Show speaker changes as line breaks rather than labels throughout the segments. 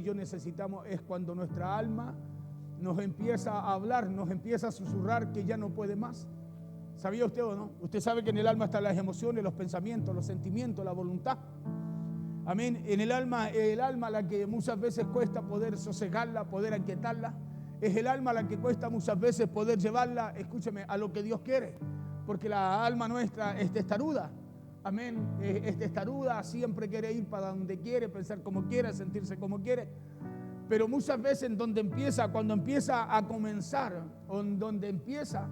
yo necesitamos es cuando nuestra alma nos empieza a hablar, nos empieza a susurrar que ya no puede más. ¿Sabía usted o no? Usted sabe que en el alma están las emociones, los pensamientos, los sentimientos, la voluntad. Amén. En el alma la que muchas veces cuesta poder sosegarla, poder aquietarla. Es el alma la que cuesta muchas veces poder llevarla, escúcheme, a lo que Dios quiere. Porque la alma nuestra es testaruda. Amén. Es testaruda, siempre quiere ir para donde quiere, pensar como quiere, sentirse como quiere. Pero muchas veces cuando empieza a comenzar, o donde empieza,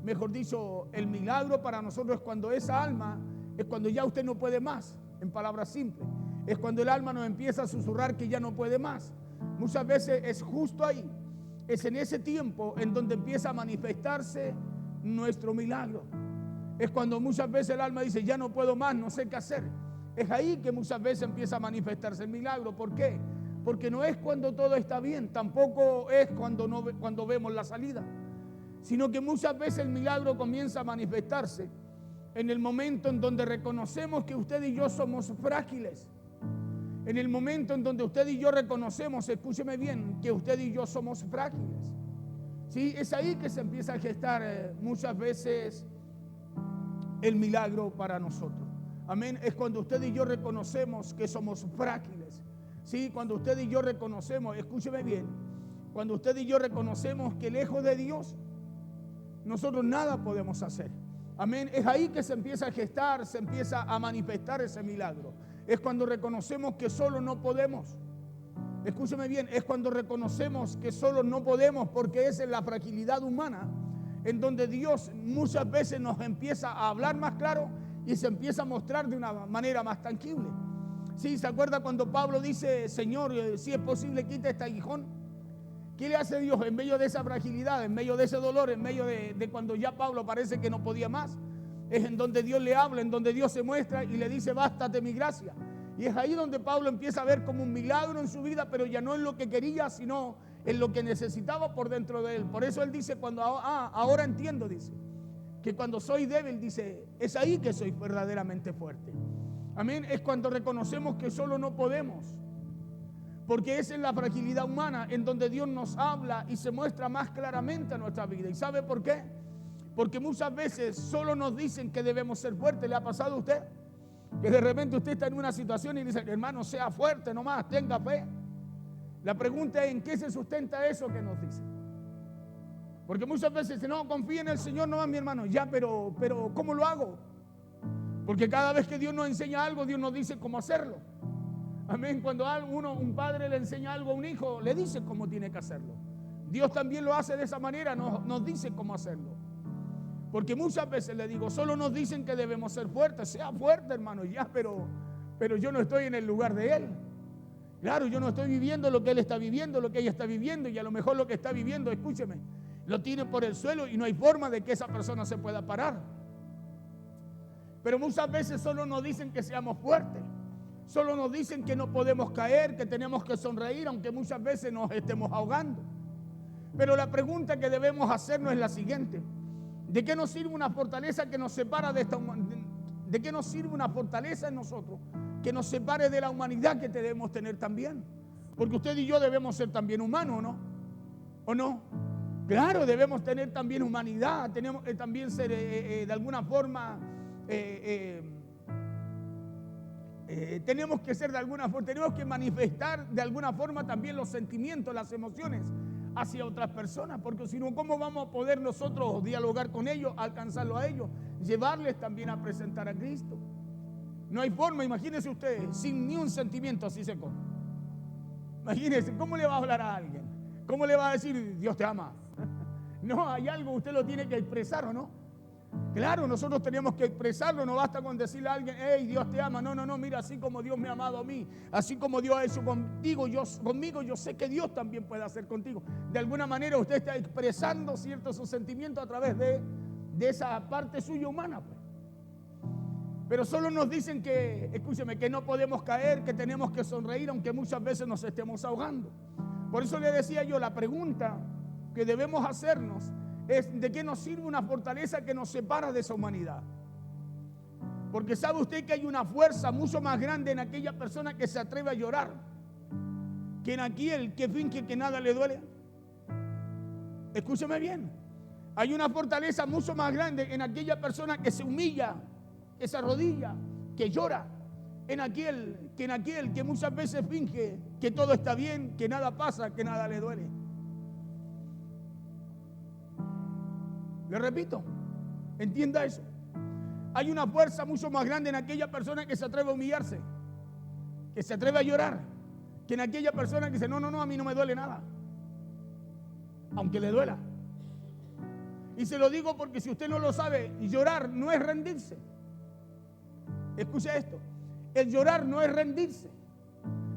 mejor dicho, el milagro para nosotros es cuando esa alma, es cuando ya usted no puede más, en palabras simples. Es cuando el alma nos empieza a susurrar que ya no puede más. Muchas veces es justo ahí, es en ese tiempo en donde empieza a manifestarse nuestro milagro. Es cuando muchas veces el alma dice, ya no puedo más, no sé qué hacer. Es ahí que muchas veces empieza a manifestarse el milagro. ¿Por qué? Porque no es cuando todo está bien, tampoco es cuando vemos la salida, sino que muchas veces el milagro comienza a manifestarse en el momento en donde reconocemos que usted y yo somos frágiles. En el momento en donde usted y yo reconocemos, escúcheme bien, que usted y yo somos frágiles. ¿Sí? Es ahí que se empieza a gestar muchas veces el milagro para nosotros. Amén. Es cuando usted y yo reconocemos que somos frágiles. Sí, cuando usted y yo reconocemos, escúcheme bien, cuando usted y yo reconocemos que lejos de Dios, nosotros nada podemos hacer. Amén. Es ahí que se empieza a gestar, se empieza a manifestar ese milagro. Es cuando reconocemos que solo no podemos. Escúcheme bien, es cuando reconocemos que solo no podemos, porque esa es la fragilidad humana, en donde Dios muchas veces nos empieza a hablar más claro y se empieza a mostrar de una manera más tangible. Sí, ¿se acuerda cuando Pablo dice, Señor, si es posible, quita este aguijón? ¿Qué le hace Dios en medio de esa fragilidad, en medio de ese dolor, en medio de cuando ya Pablo parece que no podía más? Es en donde Dios le habla, en donde Dios se muestra y le dice, bástate mi gracia. Y es ahí donde Pablo empieza a ver como un milagro en su vida, pero ya no en lo que quería, sino en lo que necesitaba por dentro de él. Por eso él dice, ahora entiendo, dice, que cuando soy débil, dice, es ahí que soy verdaderamente fuerte. Amén. Es cuando reconocemos que solo no podemos. Porque esa es la fragilidad humana en donde Dios nos habla y se muestra más claramente a nuestra vida. ¿Y sabe por qué? Porque muchas veces solo nos dicen que debemos ser fuertes. ¿Le ha pasado a usted? Que de repente usted está en una situación y dice, hermano, sea fuerte nomás, tenga fe. La pregunta es, ¿en qué se sustenta eso que nos dicen? Porque muchas veces dicen, no, confía en el Señor nomás, mi hermano. Ya, pero ¿cómo lo hago? Porque cada vez que Dios nos enseña algo, Dios nos dice cómo hacerlo. Amén. Cuando un padre le enseña algo a un hijo, le dice cómo tiene que hacerlo. Dios también lo hace de esa manera, nos dice cómo hacerlo. Porque muchas veces le digo, solo nos dicen que debemos ser fuertes. Sea fuerte, hermano, ya, pero yo no estoy en el lugar de Él. Claro, yo no estoy viviendo lo que Él está viviendo, lo que ella está viviendo, y a lo mejor lo que está viviendo, escúcheme, lo tiene por el suelo y no hay forma de que esa persona se pueda parar. Pero muchas veces solo nos dicen que seamos fuertes. Solo nos dicen que no podemos caer, que tenemos que sonreír, aunque muchas veces nos estemos ahogando. Pero la pregunta que debemos hacernos es la siguiente: ¿de qué nos sirve una fortaleza que nos separa de esta humanidad? ¿De qué nos sirve una fortaleza en nosotros que nos separe de la humanidad que debemos tener también? Porque usted y yo debemos ser también humanos, ¿no? ¿O no? Claro, debemos tener también humanidad, tenemos que también ser de alguna forma... tenemos que ser de alguna forma, tenemos que manifestar de alguna forma también los sentimientos, las emociones hacia otras personas, porque si no, ¿cómo vamos a poder nosotros dialogar con ellos, alcanzarlo a ellos, llevarles también a presentar a Cristo? No hay forma, imagínese usted, sin ni un sentimiento así seco. Imagínese, ¿cómo le va a hablar a alguien? ¿Cómo le va a decir, Dios te ama? No, hay algo, usted lo tiene que expresar, ¿o no? Claro, nosotros tenemos que expresarlo, no basta con decirle a alguien, hey, Dios te ama. No, mira, así como Dios me ha amado a mí, así como Dios ha hecho conmigo, yo sé que Dios también puede hacer contigo. De alguna manera usted está expresando ciertos sus sentimientos a través de esa parte suya humana, pues. Pero solo nos dicen que, escúcheme, que no podemos caer, que tenemos que sonreír, aunque muchas veces nos estemos ahogando. Por eso le decía yo, la pregunta que debemos hacernos es: ¿de qué nos sirve una fortaleza que nos separa de esa humanidad? Porque sabe usted que hay una fuerza mucho más grande en aquella persona que se atreve a llorar. que en aquel que finge que nada le duele. Escúcheme bien. Hay una fortaleza mucho más grande en aquella persona que se humilla, que se arrodilla, que llora, en aquel que muchas veces finge que todo está bien, que nada pasa, que nada le duele. Le repito, entienda eso. Hay una fuerza mucho más grande en aquella persona que se atreve a humillarse, que se atreve a llorar, que en aquella persona que dice, no, a mí no me duele nada, aunque le duela. Y se lo digo porque si usted no lo sabe, llorar no es rendirse. Escuche esto, el llorar no es rendirse,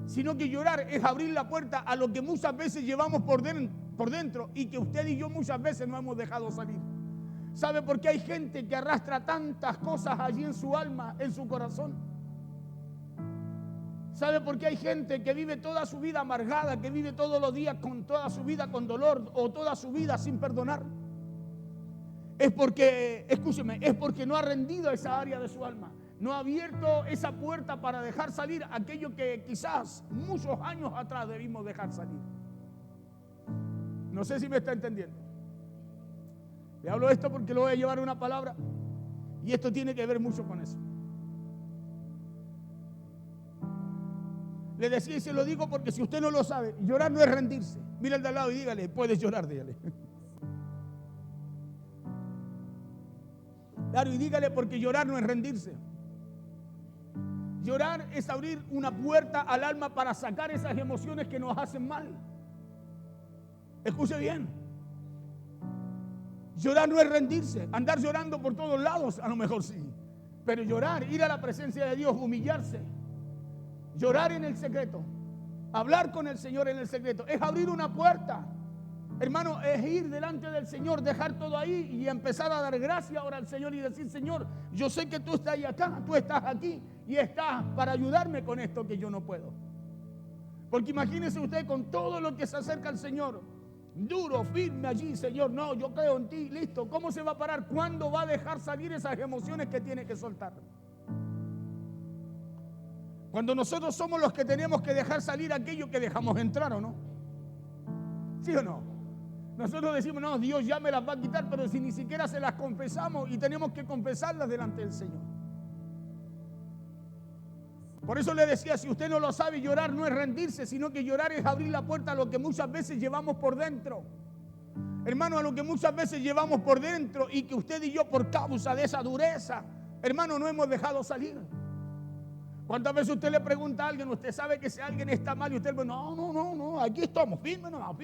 sino que llorar es abrir la puerta a lo que muchas veces llevamos por dentro y que usted y yo muchas veces no hemos dejado salir. ¿Sabe por qué hay gente que arrastra tantas cosas allí en su alma, en su corazón? ¿Sabe por qué hay gente que vive toda su vida amargada, que vive todos los días con toda su vida con dolor o toda su vida sin perdonar? Es porque, escúcheme, es porque no ha rendido esa área de su alma. No ha abierto esa puerta para dejar salir aquello que quizás muchos años atrás debimos dejar salir. No sé si me está entendiendo. Le hablo esto porque lo voy a llevar a una palabra y esto tiene que ver mucho con eso. Le decía y se lo digo porque si usted no lo sabe, llorar no es rendirse. Mira al de al lado y dígale, puedes llorar, dígale. Claro, y dígale porque llorar no es rendirse. Llorar es abrir una puerta al alma para sacar esas emociones que nos hacen mal. Escuche bien. Llorar no es rendirse. Andar llorando por todos lados, a lo mejor sí. Pero llorar, ir a la presencia de Dios, humillarse. Llorar en el secreto. Hablar con el Señor en el secreto. Es abrir una puerta. Hermano, es ir delante del Señor, dejar todo ahí y empezar a dar gracias ahora al Señor y decir, Señor, yo sé que tú estás ahí acá, tú estás aquí y estás para ayudarme con esto que yo no puedo. Porque imagínese usted con todo lo que se acerca al Señor, duro, firme allí, Señor, no, yo creo en ti, listo. ¿Cómo se va a parar? ¿Cuándo va a dejar salir esas emociones que tiene que soltar? Cuando nosotros somos los que tenemos que dejar salir aquello que dejamos entrar, ¿o no? ¿Sí o no? Nosotros decimos, no, Dios ya me las va a quitar, pero si ni siquiera se las confesamos y tenemos que confesarlas delante del Señor. Por eso le decía, si usted no lo sabe, llorar no es rendirse, sino que llorar es abrir la puerta a lo que muchas veces llevamos por dentro. Hermano, a lo que muchas veces llevamos por dentro y que usted y yo por causa de esa dureza, hermano, no hemos dejado salir. ¿Cuántas veces usted le pregunta a alguien, usted sabe que si alguien está mal y usted le dice, no, aquí estamos, firme nomás.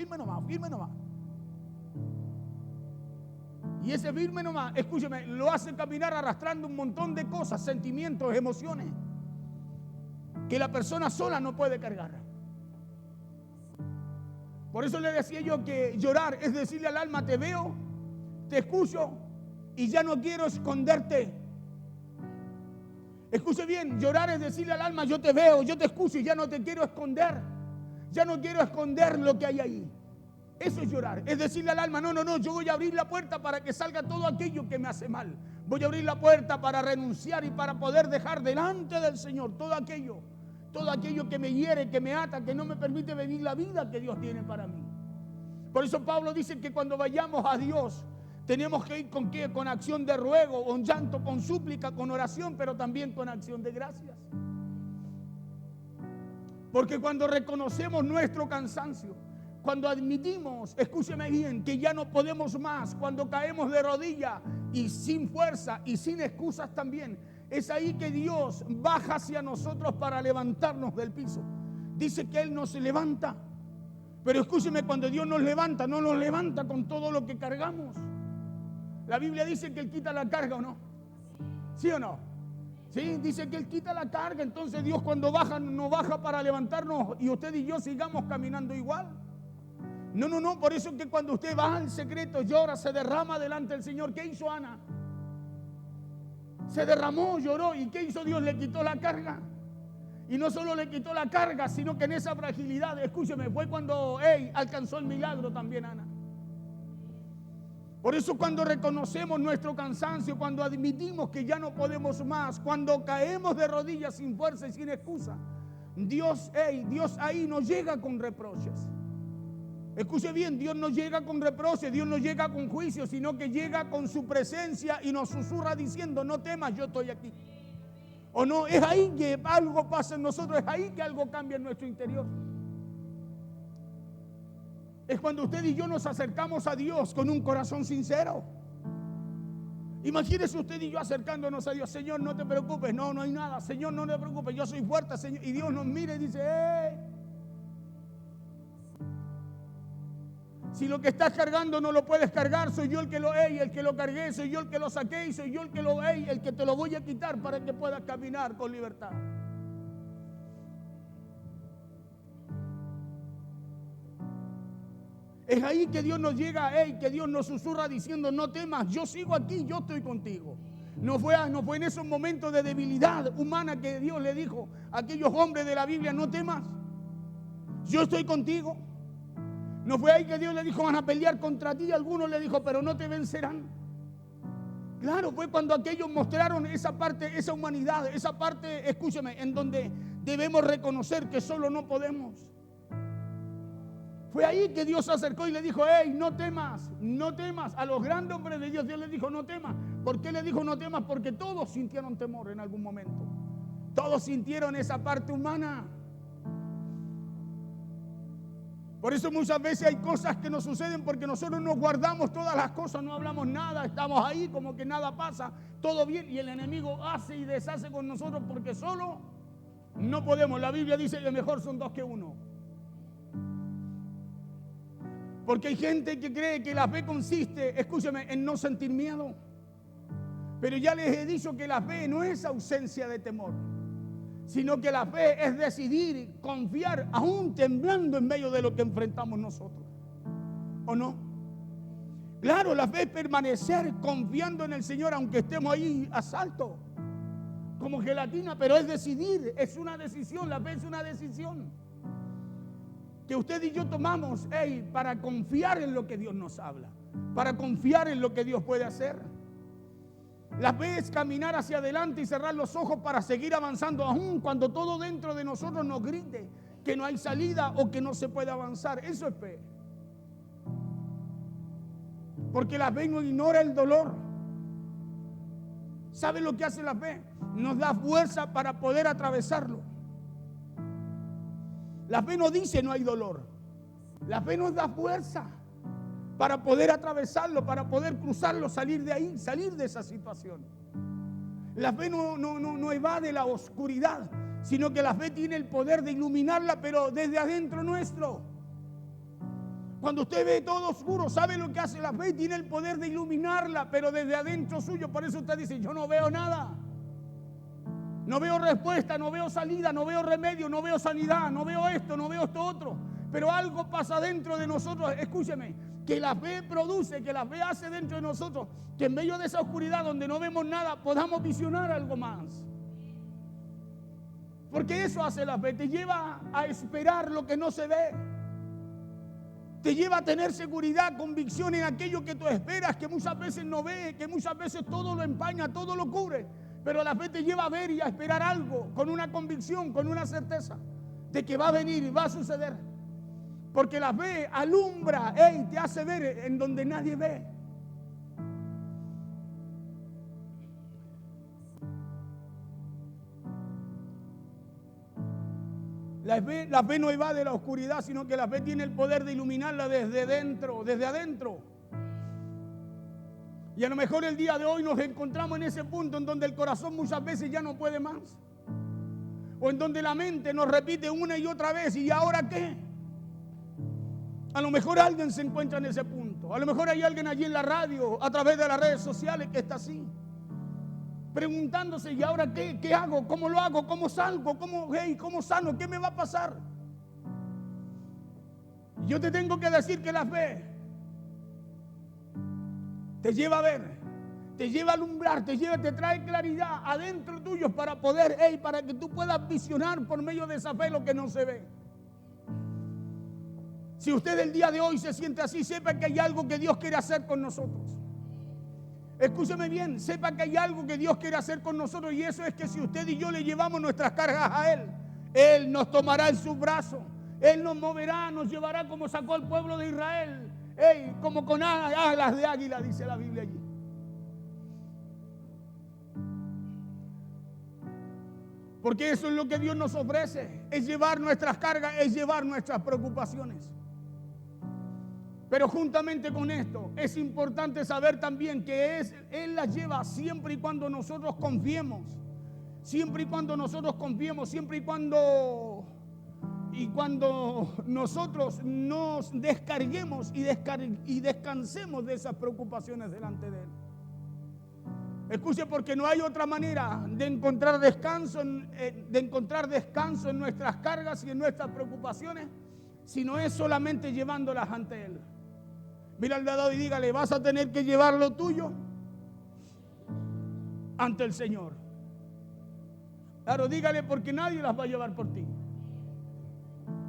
Y ese firme nomás, escúcheme, lo hace caminar arrastrando un montón de cosas, sentimientos, emociones, que la persona sola no puede cargar. Por eso le decía yo que llorar es decirle al alma, te veo, te escucho y ya no quiero esconderte. Escuche bien, llorar es decirle al alma, yo te veo, yo te escucho y ya no te quiero esconder. Ya no quiero esconder lo que hay ahí. Eso es llorar, es decirle al alma, no, yo voy a abrir la puerta para que salga todo aquello que me hace mal. Voy a abrir la puerta para renunciar y para poder dejar delante del Señor todo aquello que me hiere, que me ata, que no me permite vivir la vida que Dios tiene para mí. Por eso Pablo dice que cuando vayamos a Dios, tenemos que ir ¿con qué? Con acción de ruego, con llanto, con súplica, con oración, pero también con acción de gracias. Porque cuando reconocemos nuestro cansancio, cuando admitimos, escúcheme bien, que ya no podemos más, cuando caemos de rodillas y sin fuerza y sin excusas también, es ahí que Dios baja hacia nosotros para levantarnos del piso. Dice que Él nos levanta, pero escúcheme, cuando Dios nos levanta, no nos levanta con todo lo que cargamos. La Biblia dice que Él quita la carga, ¿o no? ¿Sí o no? Sí, dice que Él quita la carga, entonces Dios cuando baja, no baja para levantarnos y usted y yo sigamos caminando igual. No, por eso es que cuando usted va al secreto, llora, se derrama delante del Señor. ¿Qué hizo Ana? Se derramó, lloró. ¿Y qué hizo Dios? Le quitó la carga. Y no solo le quitó la carga, sino que en esa fragilidad, escúcheme, fue cuando alcanzó el milagro también Ana. Por eso cuando reconocemos nuestro cansancio, cuando admitimos que ya no podemos más, cuando caemos de rodillas sin fuerza y sin excusa, Dios ahí no llega con reproches. Escuche bien, Dios no llega con reproches, Dios no llega con juicio, sino que llega con su presencia y nos susurra diciendo: no temas, yo estoy aquí. ¿O no? Es ahí que algo pasa en nosotros, es ahí que algo cambia en nuestro interior. Es cuando usted y yo nos acercamos a Dios con un corazón sincero. Imagínese usted y yo acercándonos a Dios: Señor, no te preocupes, no hay nada, Señor, no te preocupes, yo soy fuerte, Señor. Y Dios nos mira y dice: si lo que estás cargando no lo puedes cargar, soy yo el que lo cargué, soy yo el que lo saqué, y soy yo el que te lo voy a quitar para que puedas caminar con libertad. Es ahí que Dios nos llega, que Dios nos susurra diciendo: no temas, yo sigo aquí, yo estoy contigo. No fue en esos momentos de debilidad humana que Dios le dijo a aquellos hombres de la Biblia: no temas, yo estoy contigo. No fue ahí que Dios le dijo: van a pelear contra ti. Algunos le dijo: pero no te vencerán. Claro, fue cuando aquellos mostraron esa parte, esa humanidad, esa parte, escúcheme, en donde debemos reconocer que solo no podemos. Fue ahí que Dios se acercó y le dijo: no temas, no temas. A los grandes hombres de Dios, Dios les dijo: no temas. ¿Por qué le dijo no temas? Porque todos sintieron temor en algún momento. Todos sintieron esa parte humana. Por eso muchas veces hay cosas que nos suceden porque nosotros nos guardamos todas las cosas, no hablamos nada, estamos ahí como que nada pasa, todo bien, y el enemigo hace y deshace con nosotros porque solo no podemos. La Biblia dice que mejor son dos que uno. Porque hay gente que cree que la fe consiste, escúcheme, en no sentir miedo. Pero ya les he dicho que la fe no es ausencia de temor, sino que la fe es decidir confiar aún temblando en medio de lo que enfrentamos nosotros. ¿O no? Claro, la fe es permanecer confiando en el Señor aunque estemos ahí a salto, como gelatina, pero es decidir, es una decisión. La fe es una decisión que usted y yo tomamos para confiar en lo que Dios nos habla, para confiar en lo que Dios puede hacer. La fe es caminar hacia adelante y cerrar los ojos para seguir avanzando, aun cuando todo dentro de nosotros nos grite que no hay salida o que no se puede avanzar. Eso es fe. Porque la fe no ignora el dolor. ¿Sabe lo que hace la fe? Nos da fuerza para poder atravesarlo. La fe no dice no hay dolor. La fe nos da fuerza para poder atravesarlo, para poder cruzarlo, salir de ahí, salir de esa situación. La fe no evade la oscuridad, sino que la fe tiene el poder de iluminarla, pero desde adentro nuestro. Cuando usted ve todo oscuro, ¿sabe lo que hace la fe? Tiene el poder de iluminarla, pero desde adentro suyo. Por eso usted dice: yo no veo nada, no veo respuesta, no veo salida, no veo remedio, no veo sanidad, no veo esto, no veo esto otro. Pero algo pasa dentro de nosotros, escúcheme, que la fe produce, que la fe hace dentro de nosotros, que en medio de esa oscuridad donde no vemos nada, podamos visionar algo más. Porque eso hace la fe, te lleva a esperar lo que no se ve. Te lleva a tener seguridad, convicción en aquello que tú esperas, que muchas veces no ves, que muchas veces todo lo empaña, todo lo cubre. Pero la fe te lleva a ver y a esperar algo, con una convicción, con una certeza de que va a venir y va a suceder. Porque la fe alumbra, te hace ver en donde nadie ve. La fe no evade la oscuridad, sino que la fe tiene el poder de iluminarla desde dentro, desde adentro. Y a lo mejor el día de hoy nos encontramos en ese punto en donde el corazón muchas veces ya no puede más. O en donde la mente nos repite una y otra vez: ¿y ahora qué? A lo mejor alguien se encuentra en ese punto. A lo mejor hay alguien allí en la radio, a través de las redes sociales, que está así, preguntándose: ¿y ahora qué? ¿Qué hago? ¿Cómo lo hago? ¿Cómo salgo? ¿Cómo sano? ¿Qué me va a pasar? Yo te tengo que decir que la fe te lleva a ver, te lleva a alumbrar, te trae claridad adentro tuyo para poder, para que tú puedas visionar por medio de esa fe lo que no se ve. Si usted el día de hoy se siente así, sepa que hay algo que Dios quiere hacer con nosotros. Escúcheme bien, sepa que hay algo que Dios quiere hacer con nosotros, y eso es que si usted y yo le llevamos nuestras cargas a Él, Él nos tomará en sus brazos. Él nos moverá, nos llevará como sacó al pueblo de Israel. Como con alas de águila, dice la Biblia allí. Porque eso es lo que Dios nos ofrece, es llevar nuestras cargas, es llevar nuestras preocupaciones. Pero juntamente con esto, es importante saber también que Él las lleva siempre y cuando nosotros confiemos. Siempre y cuando nosotros confiemos, siempre y cuando nosotros nos descarguemos y descansemos de esas preocupaciones delante de Él. Escuche, porque no hay otra manera de encontrar descanso en nuestras cargas y en nuestras preocupaciones, sino es solamente llevándolas ante Él. Mira al de lado y dígale, vas a tener que llevar lo tuyo ante el Señor. Claro, dígale, porque nadie las va a llevar por ti.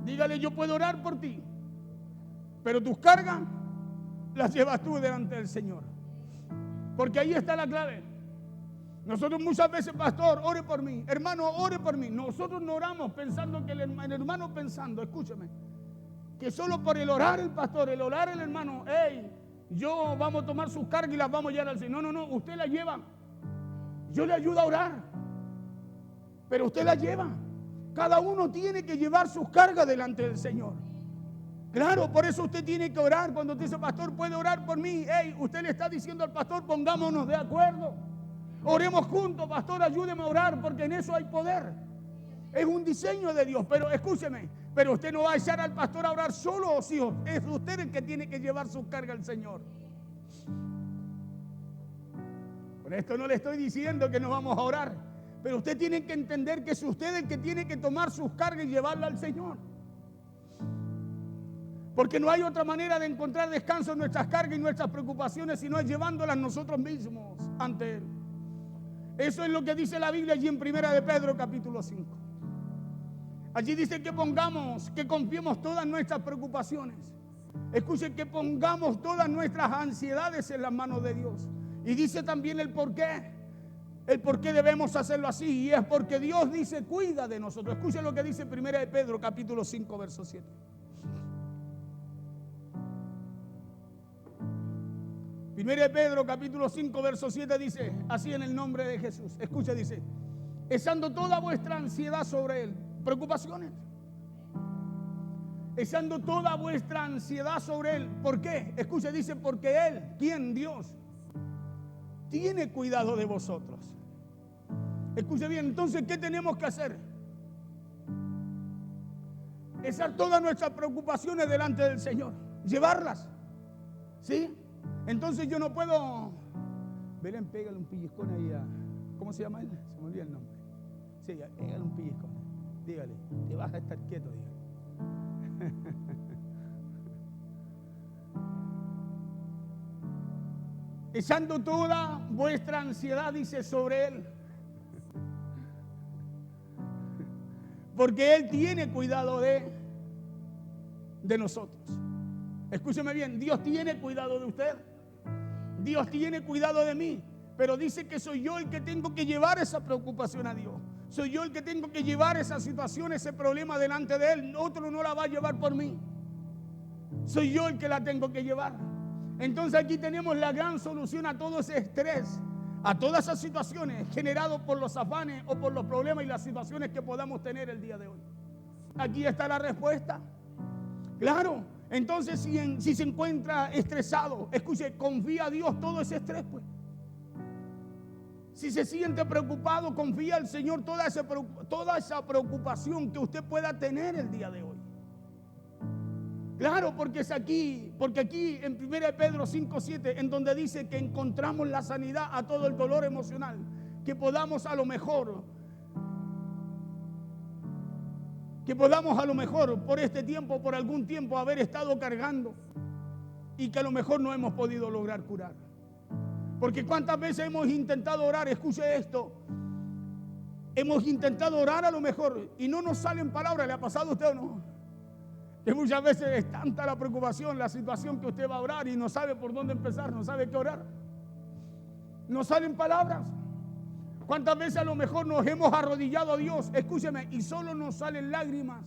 Dígale, yo puedo orar por ti, pero tus cargas las llevas tú delante del Señor. Porque ahí está la clave. Nosotros muchas veces, pastor, ore por mí, hermano, ore por mí. Nosotros no oramos pensando que el hermano pensando, escúchame, que solo por el orar el pastor, el orar el hermano, yo vamos a tomar sus cargas y las vamos a llevar al Señor. No, usted las lleva. Yo le ayudo a orar, pero usted las lleva. Cada uno tiene que llevar sus cargas delante del Señor. Claro, por eso usted tiene que orar. Cuando usted dice, pastor, ¿puede orar por mí? Usted le está diciendo al pastor, pongámonos de acuerdo. Oremos juntos, pastor, ayúdeme a orar, porque en eso hay poder. Es un diseño de Dios, pero escúcheme, pero usted no va a echar al pastor a orar solo, sí, es usted el que tiene que llevar su carga al Señor. Con esto no le estoy diciendo que no vamos a orar, pero usted tiene que entender que es usted el que tiene que tomar sus cargas y llevarlas al Señor. Porque no hay otra manera de encontrar descanso en nuestras cargas y nuestras preocupaciones, sino es llevándolas nosotros mismos ante Él. Eso es lo que dice la Biblia allí en 1 de Pedro capítulo 5. Allí dice que confiemos todas nuestras preocupaciones. Escuchen, que pongamos todas nuestras ansiedades en las manos de Dios. Y dice también el por qué. El por qué debemos hacerlo así. Y es porque Dios dice, cuida de nosotros. Escuchen lo que dice 1 de Pedro capítulo 5 verso 7. 1 de Pedro capítulo 5 verso 7 dice, así en el nombre de Jesús. Escucha, dice, echando toda vuestra ansiedad sobre Él. Preocupaciones. Echando toda vuestra ansiedad sobre Él. ¿Por qué? Escucha, dice, porque Él, ¿quién? Dios, tiene cuidado de vosotros. Escuche bien, entonces, ¿qué tenemos que hacer? Echar todas nuestras preocupaciones delante del Señor. Llevarlas. ¿Sí? Entonces yo no puedo. Belén, pégale un pellizcón ahí a. ¿Cómo se llama él? Se me olvida el nombre. Sí, pégale un pellizcón. Dígale, te vas a estar quieto, dígale. Echando toda vuestra ansiedad, dice, sobre Él. Porque Él tiene cuidado de nosotros. Escúcheme bien, Dios tiene cuidado de usted. Dios tiene cuidado de mí. Pero dice que soy yo el que tengo que llevar esa preocupación a Dios. Soy yo el que tengo que llevar esa situación, ese problema delante de Él. Otro no la va a llevar por mí. Soy yo el que la tengo que llevar. Entonces aquí tenemos la gran solución a todo ese estrés, a todas esas situaciones generadas por los afanes o por los problemas y las situaciones que podamos tener el día de hoy. Aquí está la respuesta. Claro. Entonces, si se encuentra estresado, escuche, confía a Dios todo ese estrés, pues. Si se siente preocupado, confía al Señor toda esa preocupación que usted pueda tener el día de hoy. Claro, porque aquí en 1 Pedro 5:7, en donde dice que encontramos la sanidad a todo el dolor emocional, que podamos a lo mejor por este tiempo, por algún tiempo haber estado cargando y que a lo mejor no hemos podido lograr curar. Porque cuántas veces hemos intentado orar, escuche esto, hemos intentado orar a lo mejor y no nos salen palabras. ¿Le ha pasado a usted o no? Que muchas veces es tanta la preocupación, la situación que usted va a orar y no sabe por dónde empezar, no sabe qué orar. No salen palabras. ¿Cuántas veces a lo mejor nos hemos arrodillado a Dios? Escúcheme, y solo nos salen lágrimas.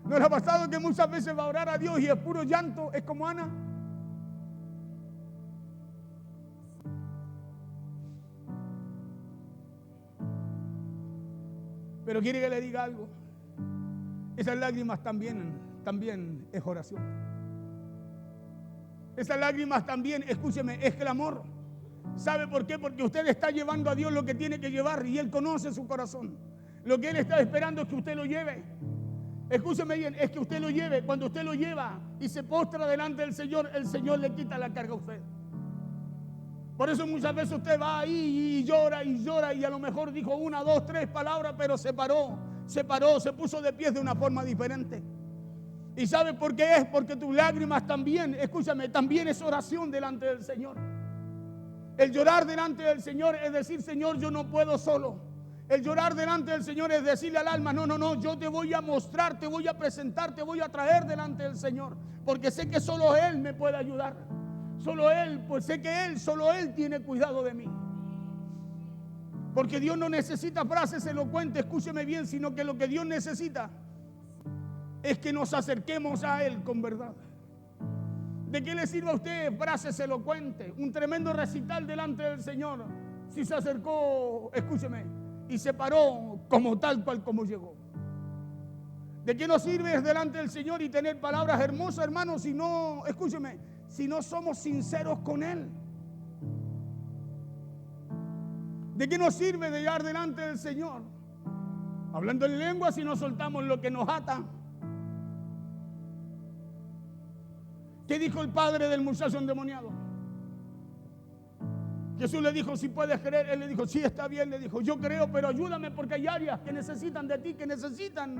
¿No le ha pasado que muchas veces va a orar a Dios y es puro llanto? Es como Ana. Pero quiere que le diga algo. Esas lágrimas también es oración. Esas lágrimas también, escúcheme, es clamor. ¿Sabe por qué? Porque usted está llevando a Dios lo que tiene que llevar y Él conoce su corazón. Lo que Él está esperando es que usted lo lleve. Escúcheme bien, es que usted lo lleve. Cuando usted lo lleva y se postra delante del Señor, el Señor le quita la carga a usted. Por eso muchas veces usted va ahí y llora y a lo mejor dijo 1, 2, 3 palabras, pero se puso de pie de una forma diferente. ¿Y sabe por qué es? Porque tus lágrimas también, escúchame, también es oración delante del Señor. El llorar delante del Señor es decir, Señor, yo no puedo solo. El llorar delante del Señor es decirle al alma, no, yo te voy a mostrar, te voy a presentar, te voy a traer delante del Señor. Porque sé que solo Él me puede ayudar. Solo Él, pues sé que solo Él tiene cuidado de mí. Porque Dios no necesita frases elocuentes, escúcheme bien, sino que lo que Dios necesita es que nos acerquemos a Él con verdad. ¿De qué le sirve a usted frases elocuentes? Un tremendo recital delante del Señor. Si se acercó, escúcheme, y se paró como tal cual como llegó. ¿De qué nos sirve delante del Señor y tener palabras hermosas, hermanos, si no, escúcheme, si no somos sinceros con Él? ¿De qué nos sirve de llegar delante del Señor hablando en lengua si no soltamos lo que nos ata? ¿Qué dijo el padre del muchacho endemoniado? Jesús le dijo, si puedes creer. Él le dijo, sí, está bien. Le dijo, yo creo, pero ayúdame porque hay áreas que necesitan de ti, que necesitan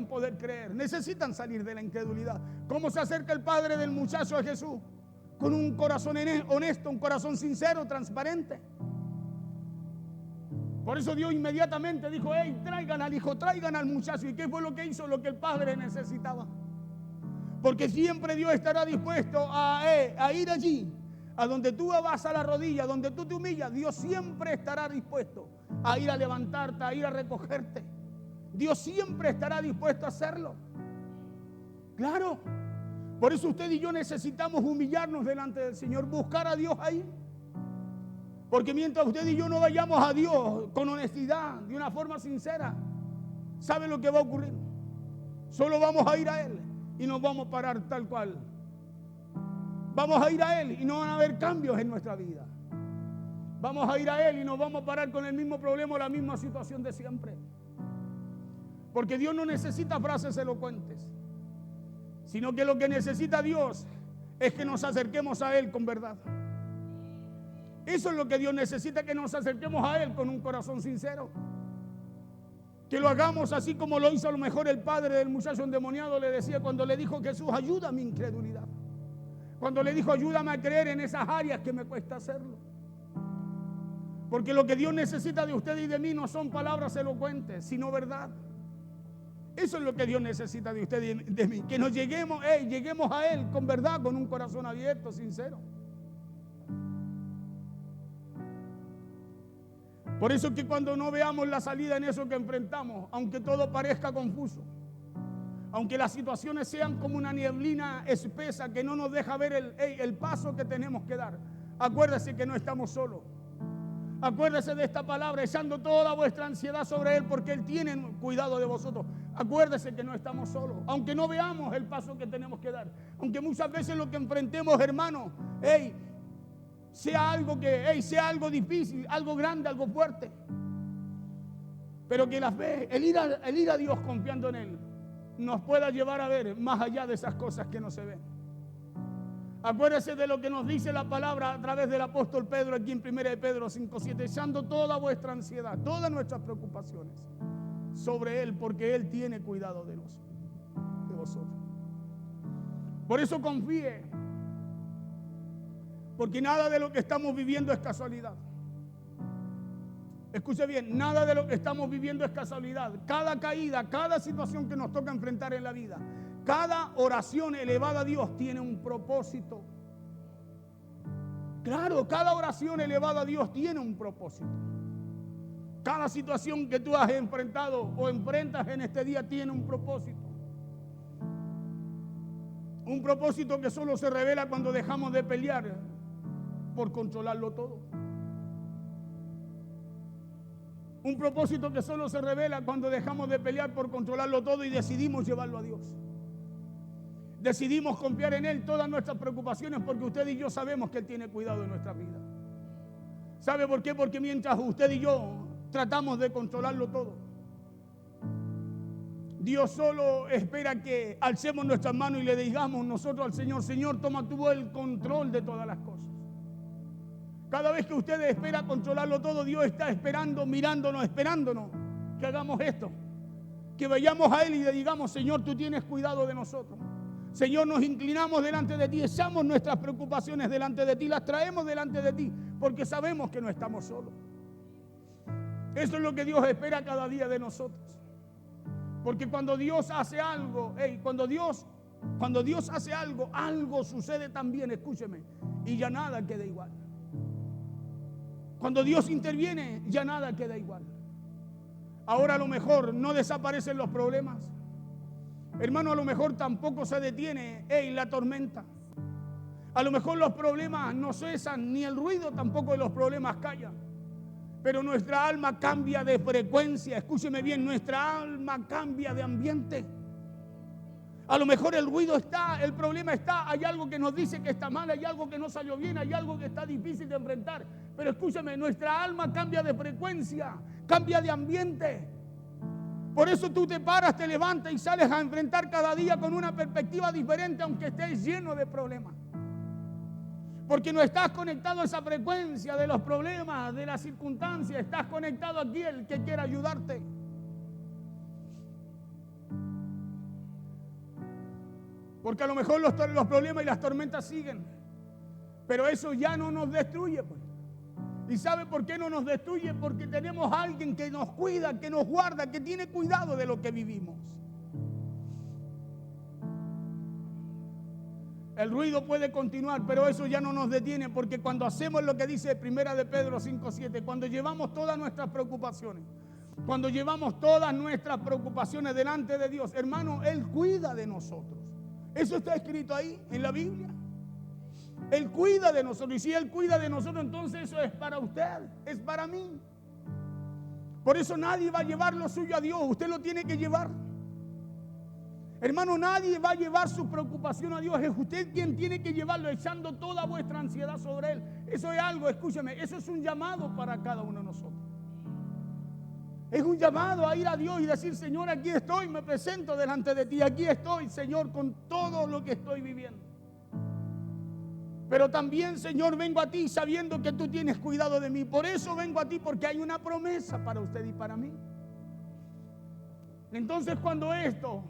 poder creer, necesitan salir de la incredulidad. ¿Cómo se acerca el padre del muchacho a Jesús? Con un corazón honesto, un corazón sincero, transparente. Por eso Dios inmediatamente dijo, traigan al hijo, traigan al muchacho. ¿Y qué fue lo que hizo? Lo que el padre necesitaba. Porque siempre Dios estará dispuesto a ir allí, a donde tú vas a la rodilla, donde tú te humillas. Dios siempre estará dispuesto a ir a levantarte, a ir a recogerte. Dios siempre estará dispuesto a hacerlo. Claro. Por eso usted y yo necesitamos humillarnos delante del Señor, buscar a Dios ahí. Porque mientras usted y yo no vayamos a Dios con honestidad, de una forma sincera, ¿sabe lo que va a ocurrir? Solo vamos a ir a Él y nos vamos a parar tal cual. Vamos a ir a Él y no van a haber cambios en nuestra vida. Vamos a ir a Él y nos vamos a parar con el mismo problema o la misma situación de siempre. Porque Dios no necesita frases elocuentes, sino que lo que necesita Dios es que nos acerquemos a Él con verdad. Eso es lo que Dios necesita, que nos acerquemos a Él con un corazón sincero. Que lo hagamos así como lo hizo a lo mejor el padre del muchacho endemoniado. Le decía cuando le dijo Jesús, ayuda a mi incredulidad. Cuando le dijo, ayúdame a creer en esas áreas que me cuesta hacerlo. Porque lo que Dios necesita de usted y de mí no son palabras elocuentes, sino verdad. Eso es lo que Dios necesita de usted y de mí. Que nos lleguemos a Él con verdad, con un corazón abierto, sincero. Por eso es que cuando no veamos la salida en eso que enfrentamos, aunque todo parezca confuso, aunque las situaciones sean como una nieblina espesa que no nos deja ver el paso que tenemos que dar, acuérdese que no estamos solos. Acuérdese de esta palabra, echando toda vuestra ansiedad sobre Él, porque Él tiene cuidado de vosotros. Acuérdese que no estamos solos, aunque no veamos el paso que tenemos que dar, aunque muchas veces lo que enfrentemos, hermano, sea algo difícil, algo grande, algo fuerte, pero que la fe, el ir a Dios confiando en Él, nos pueda llevar a ver más allá de esas cosas que no se ven. Acuérdese de lo que nos dice la palabra a través del apóstol Pedro aquí en 1 Pedro 5:7, echando toda vuestra ansiedad, todas nuestras preocupaciones sobre Él, porque Él tiene cuidado de vosotros. Por eso confíe, porque nada de lo que estamos viviendo es casualidad. Escuche bien, nada de lo que estamos viviendo es casualidad. Cada caída, cada situación que nos toca enfrentar en la vida, cada oración elevada a Dios tiene un propósito. Claro, cada oración elevada a Dios tiene un propósito. Cada situación que tú has enfrentado o enfrentas en este día tiene un propósito. Un propósito que solo se revela cuando dejamos de pelear por controlarlo todo. Un propósito que solo se revela cuando dejamos de pelear por controlarlo todo y decidimos llevarlo a Dios. Decidimos confiar en Él todas nuestras preocupaciones porque usted y yo sabemos que Él tiene cuidado de nuestra vida. ¿Sabe por qué? Porque mientras usted y yo tratamos de controlarlo todo, Dios solo espera que alcemos nuestras manos y le digamos nosotros al Señor: Señor, toma tú el control de todas las cosas. Cada vez que usted espera controlarlo todo, Dios está esperando, mirándonos, esperándonos que hagamos esto. Que vayamos a Él y le digamos: Señor, tú tienes cuidado de nosotros. Señor, nos inclinamos delante de ti, echamos nuestras preocupaciones delante de ti, las traemos delante de ti, porque sabemos que no estamos solos. Eso es lo que Dios espera cada día de nosotros. Porque cuando Dios hace algo, cuando Dios hace algo, algo sucede también, escúcheme, y ya nada queda igual. Cuando Dios interviene, ya nada queda igual. Ahora a lo mejor no desaparecen los problemas. Hermano, a lo mejor tampoco se detiene la tormenta. A lo mejor los problemas no cesan, ni el ruido tampoco de los problemas calla. Pero nuestra alma cambia de frecuencia. Escúcheme bien, nuestra alma cambia de ambiente. A lo mejor el ruido está, el problema está, hay algo que nos dice que está mal, hay algo que no salió bien, hay algo que está difícil de enfrentar. Pero escúcheme, nuestra alma cambia de frecuencia, cambia de ambiente. Por eso tú te paras, te levantas y sales a enfrentar cada día con una perspectiva diferente, aunque estés lleno de problemas. Porque no estás conectado a esa frecuencia de los problemas, de las circunstancias. Estás conectado a aquel que quiere ayudarte. Porque a lo mejor los problemas y las tormentas siguen, pero eso ya no nos destruye, pues. ¿Y sabe por qué no nos destruye? Porque tenemos a alguien que nos cuida, que nos guarda, que tiene cuidado de lo que vivimos. El ruido puede continuar, pero eso ya no nos detiene, porque cuando hacemos lo que dice Primera de Pedro 5:7, cuando llevamos todas nuestras preocupaciones, cuando llevamos todas nuestras preocupaciones delante de Dios, hermano, Él cuida de nosotros. Eso está escrito ahí en la Biblia. Él cuida de nosotros, y si Él cuida de nosotros, entonces eso es para usted, es para mí. Por eso nadie va a llevar lo suyo a Dios, usted lo tiene que llevar. Hermano, nadie va a llevar su preocupación a Dios, es usted quien tiene que llevarlo, echando toda vuestra ansiedad sobre Él. Eso es algo, escúcheme, eso es un llamado para cada uno de nosotros. Es un llamado a ir a Dios y decir: Señor, aquí estoy, me presento delante de ti, aquí estoy, Señor, con todo lo que estoy viviendo. Pero también, Señor, vengo a ti sabiendo que tú tienes cuidado de mí. Por eso vengo a ti, porque hay una promesa para usted y para mí. Entonces, cuando esto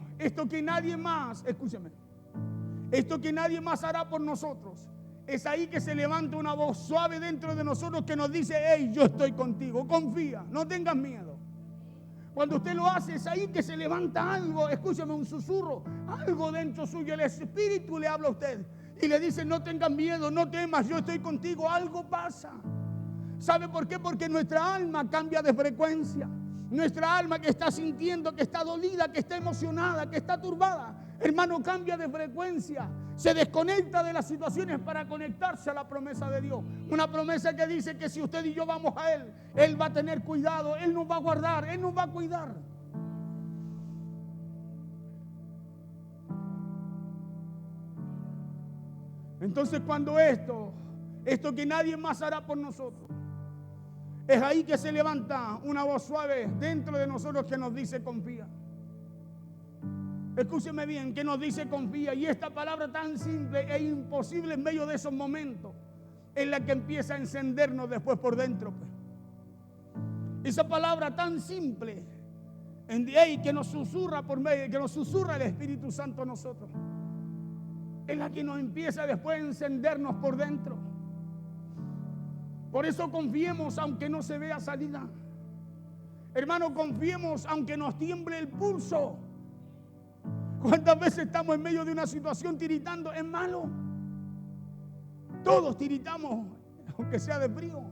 que nadie más, escúcheme, esto que nadie más hará por nosotros, es ahí que se levanta una voz suave dentro de nosotros que nos dice: hey, yo estoy contigo, confía, no tengas miedo. Cuando usted lo hace, es ahí que se levanta algo, escúcheme, un susurro, algo dentro suyo. El Espíritu le habla a usted y le dice: no tengas miedo, no temas, yo estoy contigo. Algo pasa. ¿Sabe por qué? Porque nuestra alma cambia de frecuencia. Nuestra alma, que está sintiendo, que está dolida, que está emocionada, que está turbada, hermano, cambia de frecuencia. Se desconecta de las situaciones para conectarse a la promesa de Dios. Una promesa que dice que si usted y yo vamos a Él, Él va a tener cuidado, Él nos va a guardar, Él nos va a cuidar. Entonces, cuando esto que nadie más hará por nosotros, es ahí que se levanta una voz suave dentro de nosotros que nos dice: confía. Escúcheme bien, que nos dice: confía. Y esta palabra tan simple e imposible en medio de esos momentos es la que empieza a encendernos después por dentro, pues. Esa palabra tan simple que nos susurra por medio, que nos susurra el Espíritu Santo a nosotros, es la que nos empieza después a encendernos por dentro. Por eso confiemos aunque no se vea salida. Hermano, confiemos aunque nos tiemble el pulso. ¿Cuántas veces estamos en medio de una situación tiritando? Es malo. Todos tiritamos aunque sea de frío.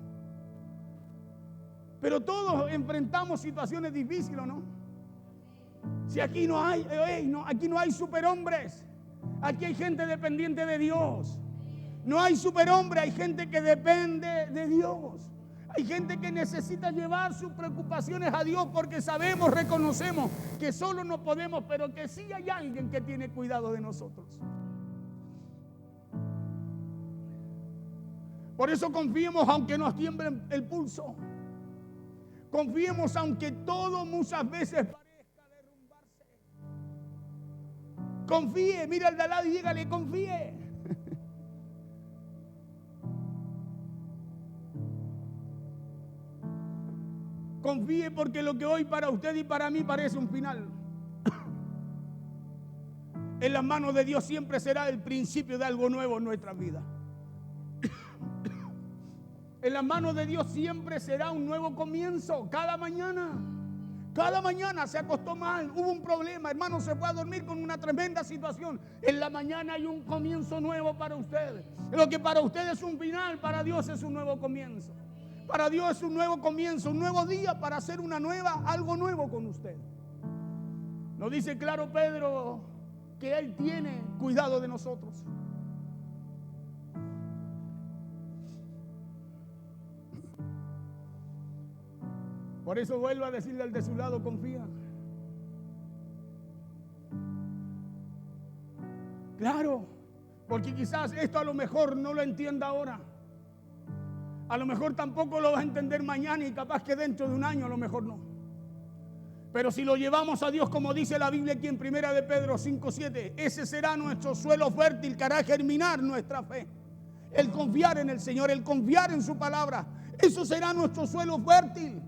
Pero todos enfrentamos situaciones difíciles, ¿no? Si aquí no hay, aquí no hay superhombres. Aquí hay gente dependiente de Dios. No hay superhombre, hay gente que depende de Dios. Hay gente que necesita llevar sus preocupaciones a Dios porque sabemos, reconocemos que solo no podemos, pero que sí hay alguien que tiene cuidado de nosotros. Por eso confiemos aunque nos tiemble el pulso. Confiemos aunque todo muchas veces parezca derrumbarse. Confíe, mira al de al lado y dígale, confíe. Confíe porque lo que hoy para usted y para mí parece un final, en las manos de Dios siempre será el principio de algo nuevo en nuestra vida. En las manos de Dios siempre será un nuevo comienzo. Cada mañana se acostó mal, hubo un problema, hermano, se fue a dormir con una tremenda situación. En la mañana hay un comienzo nuevo para usted. Lo que para usted es un final, para Dios es un nuevo comienzo. Para Dios es un nuevo comienzo, un nuevo día para hacer algo nuevo con usted. Nos dice claro Pedro que Él tiene cuidado de nosotros. Por eso vuelvo a decirle al de su lado, confía. Claro, porque quizás esto a lo mejor no lo entienda ahora. A lo mejor tampoco lo vas a entender mañana y capaz que dentro de un año a lo mejor no. Pero si lo llevamos a Dios, como dice la Biblia aquí en 1 de Pedro 5:7, ese será nuestro suelo fértil que hará germinar nuestra fe. El confiar en el Señor, el confiar en su palabra, eso será nuestro suelo fértil,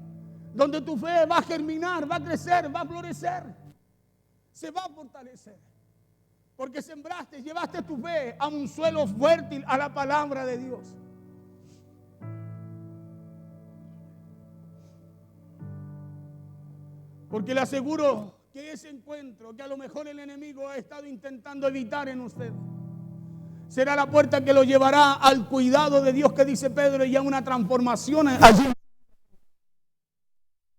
donde tu fe va a germinar, va a crecer, va a florecer, se va a fortalecer. Porque sembraste, llevaste tu fe a un suelo fértil, a la palabra de Dios. Porque le aseguro que ese encuentro que a lo mejor el enemigo ha estado intentando evitar en usted, será la puerta que lo llevará al cuidado de Dios que dice Pedro y a una transformación allí.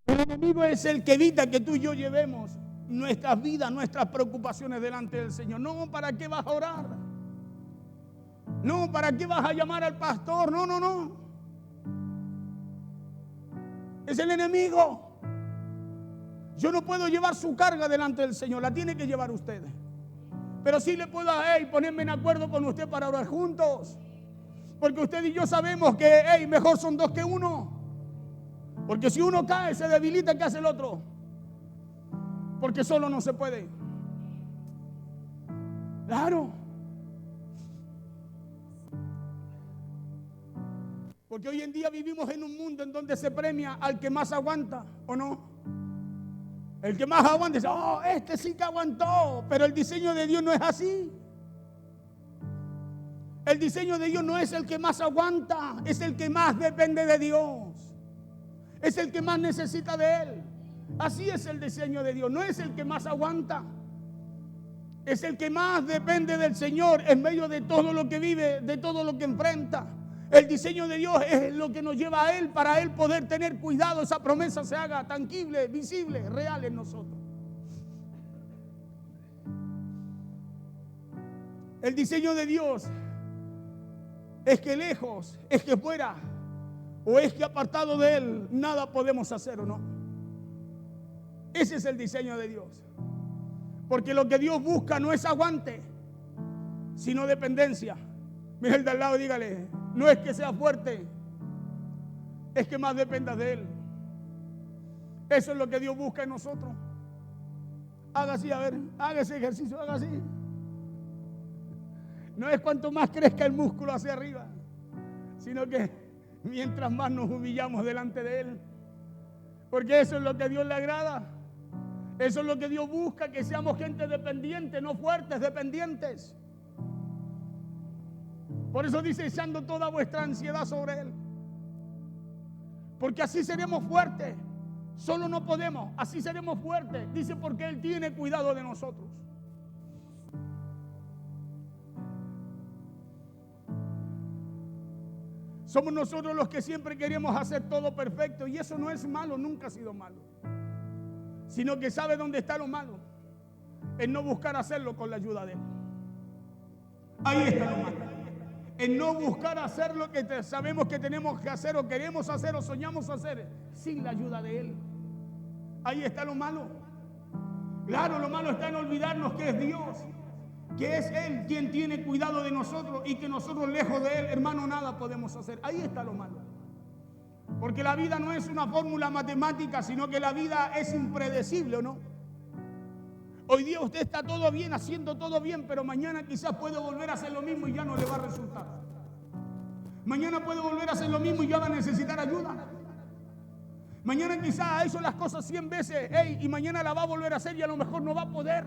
El enemigo es el que evita que tú y yo llevemos nuestras vidas, nuestras preocupaciones delante del Señor. No, ¿para qué vas a orar? No, ¿para qué vas a llamar al pastor? No. Es el enemigo. Yo no puedo llevar su carga delante del Señor, la tiene que llevar usted. Pero sí le puedo ponerme en acuerdo con usted para orar juntos. Porque usted y yo sabemos que mejor son dos que uno. Porque si uno cae, se debilita, ¿qué hace el otro? Porque solo no se puede. Claro. Porque hoy en día vivimos en un mundo en donde se premia al que más aguanta, ¿o no? El que más aguanta dice, este sí que aguantó. Pero el diseño de Dios no es así. El diseño de Dios no es el que más aguanta, es el que más depende de Dios. Es el que más necesita de Él. Así es el diseño de Dios. No es el que más aguanta, es el que más depende del Señor en medio de todo lo que vive, de todo lo que enfrenta. El diseño de Dios es lo que nos lleva a Él, para Él poder tener cuidado, esa promesa se haga tangible, visible, real en nosotros. El diseño de Dios es que lejos, es que fuera, o es que apartado de Él, nada podemos hacer, ¿o no? Ese es el diseño de Dios. Porque lo que Dios busca no es aguante, sino dependencia. Mira el de al lado y dígale, no es que sea fuerte, es que más dependas de Él. Eso es lo que Dios busca en nosotros. Haga así, a ver, haga ese ejercicio, haga así. No es cuanto más crezca el músculo hacia arriba, sino que mientras más nos humillamos delante de Él. Porque eso es lo que a Dios le agrada. Eso es lo que Dios busca, que seamos gente dependiente, no fuertes, dependientes. Por eso dice, echando toda vuestra ansiedad sobre Él. Porque así seremos fuertes. Solo no podemos, así seremos fuertes. Dice, porque Él tiene cuidado de nosotros. Somos nosotros los que siempre queremos hacer todo perfecto, y eso no es malo, nunca ha sido malo. Sino que sabe dónde está lo malo, en no buscar hacerlo con la ayuda de Él. Ahí está lo malo. En no buscar hacer lo que sabemos que tenemos que hacer, o queremos hacer, o soñamos hacer, sin la ayuda de Él. Ahí está lo malo. Claro, lo malo está en olvidarnos que es Dios, que es Él quien tiene cuidado de nosotros, y que nosotros lejos de Él, hermano, nada podemos hacer. Ahí está lo malo. Porque la vida no es una fórmula matemática, sino que la vida es impredecible, ¿o no? Hoy día usted está todo bien, haciendo todo bien, pero mañana quizás puede volver a hacer lo mismo y ya no le va a resultar. Mañana puede volver a hacer lo mismo y ya va a necesitar ayuda. Mañana quizás ha hecho las cosas 100 veces, y mañana la va a volver a hacer y a lo mejor no va a poder.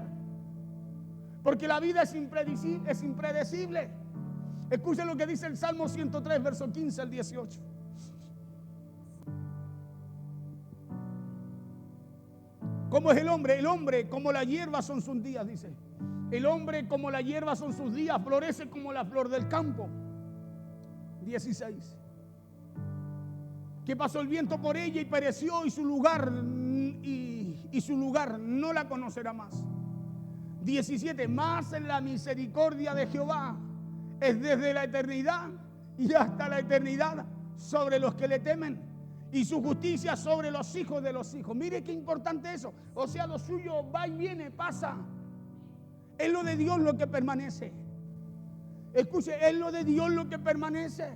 Porque la vida es impredecible. Escuchen lo que dice el Salmo 103, verso 15 al 18. ¿Cómo es el hombre? El hombre como la hierba son sus días, dice. El hombre como la hierba son sus días, florece como la flor del campo. 16. Que pasó el viento por ella y pereció, y su lugar no la conocerá más. 17. Más en la misericordia de Jehová es desde la eternidad y hasta la eternidad sobre los que le temen, y su justicia sobre los hijos de los hijos. Mire qué importante eso. O sea, lo suyo va y viene, pasa. Es lo de Dios lo que permanece. Escuche, es lo de Dios lo que permanece.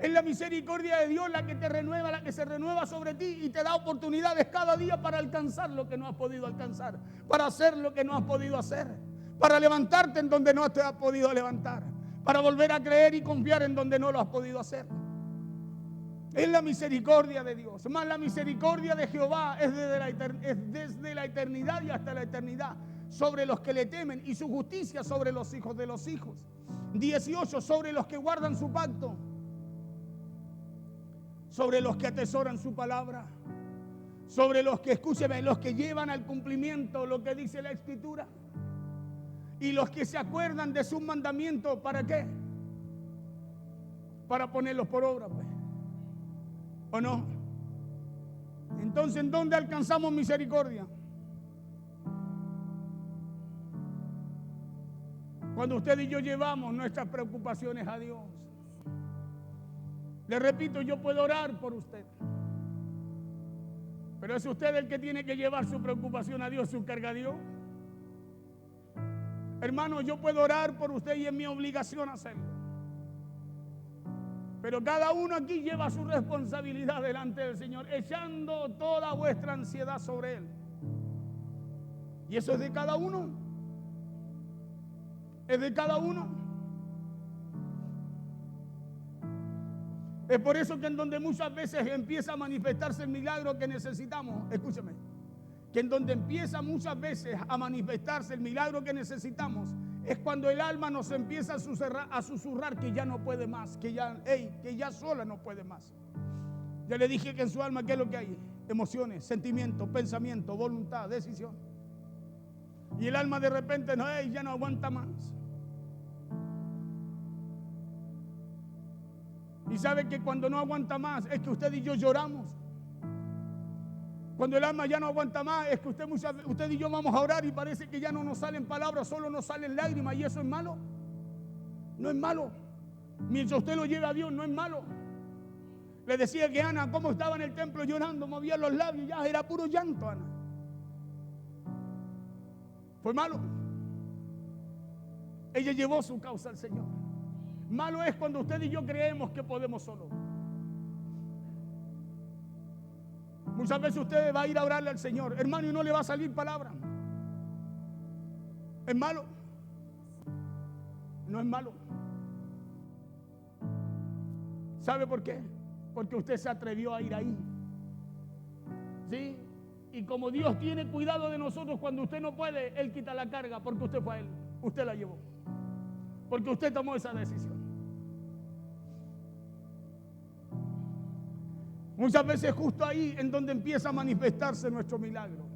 Es la misericordia de Dios la que te renueva, la que se renueva sobre ti y te da oportunidades cada día para alcanzar lo que no has podido alcanzar, para hacer lo que no has podido hacer, para levantarte en donde no te has podido levantar, para volver a creer y confiar en donde no lo has podido hacer. Es la misericordia de Dios. Más la misericordia de Jehová es desde la eternidad y hasta la eternidad sobre los que le temen, y su justicia sobre los hijos de los hijos. 18. Sobre los que guardan su pacto, sobre los que atesoran su palabra, sobre los que, escúcheme, los que llevan al cumplimiento lo que dice la Escritura, y los que se acuerdan de sus mandamientos. ¿Para qué? Para ponerlos por obra, pues. ¿O no? Entonces, ¿en dónde alcanzamos misericordia? Cuando usted y yo llevamos nuestras preocupaciones a Dios. Le repito, yo puedo orar por usted, pero es usted el que tiene que llevar su preocupación a Dios, su carga a Dios. Hermano, yo puedo orar por usted y es mi obligación hacerlo, pero cada uno aquí lleva su responsabilidad delante del Señor, echando toda vuestra ansiedad sobre Él. Y eso es de cada uno. Es de cada uno. Es por eso que en donde muchas veces empieza a manifestarse el milagro que necesitamos, escúchame, que en donde empieza muchas veces a manifestarse el milagro que necesitamos, es cuando el alma nos empieza a susurrar que ya no puede más, que ya sola no puede más. Ya le dije que en su alma, ¿qué es lo que hay? Emociones, sentimientos, pensamientos, voluntad, decisión. Y el alma de repente ya no aguanta más. Y sabe que cuando no aguanta más es que usted y yo lloramos. Cuando el alma ya no aguanta más es que usted y yo vamos a orar y parece que ya no nos salen palabras, solo nos salen lágrimas. ¿Y eso es malo? No es malo. Mientras usted lo lleve a Dios, no es malo. Le decía que Ana, cómo estaba en el templo llorando, movía los labios, ya era puro llanto, Ana. ¿Fue malo? Ella llevó su causa al Señor. Malo es cuando usted y yo creemos que podemos solo. Muchas veces usted va a ir a orarle al Señor, hermano, y no le va a salir palabra. ¿Es malo? No es malo. ¿Sabe por qué? Porque usted se atrevió a ir ahí. ¿Sí? Y como Dios tiene cuidado de nosotros cuando usted no puede, Él quita la carga porque usted fue a Él. Usted la llevó. Porque usted tomó esa decisión. Muchas veces justo ahí en donde empieza a manifestarse nuestro milagro.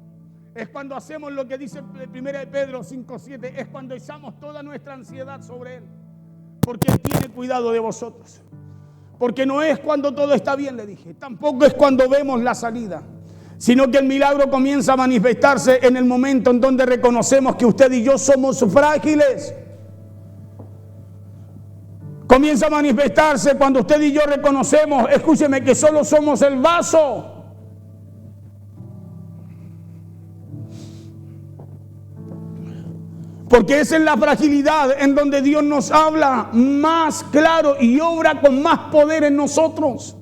Es cuando hacemos lo que dice 1 Pedro 5:7. Es cuando echamos toda nuestra ansiedad sobre Él. Porque Él tiene cuidado de vosotros. Porque no es cuando todo está bien, le dije. Tampoco es cuando vemos la salida. Sino que el milagro comienza a manifestarse en el momento en donde reconocemos que usted y yo somos frágiles. Comienza a manifestarse cuando usted y yo reconocemos, escúcheme, que solo somos el vaso. Porque es en la fragilidad en donde Dios nos habla más claro y obra con más poder en nosotros.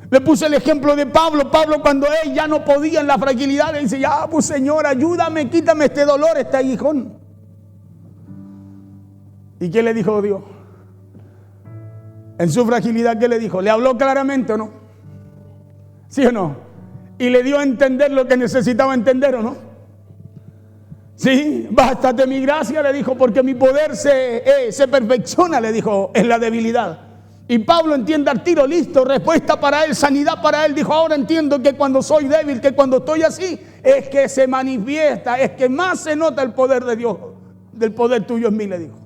Le puse el ejemplo de Pablo. Pablo, cuando él ya no podía en la fragilidad, él dice, ya pues Señor, ayúdame, quítame este dolor, este aguijón. ¿Y qué le dijo Dios? En su fragilidad, ¿qué le dijo? ¿Le habló claramente o no? ¿Sí o no? Y le dio a entender lo que necesitaba entender, ¿o no? Sí, bástate mi gracia, le dijo, porque mi poder se perfecciona, le dijo, en la debilidad. Y Pablo entiende al tiro, listo, respuesta para él, sanidad para él. Dijo, ahora entiendo que cuando soy débil, que cuando estoy así, es que se manifiesta, es que más se nota el poder de Dios, del poder tuyo en mí, le dijo.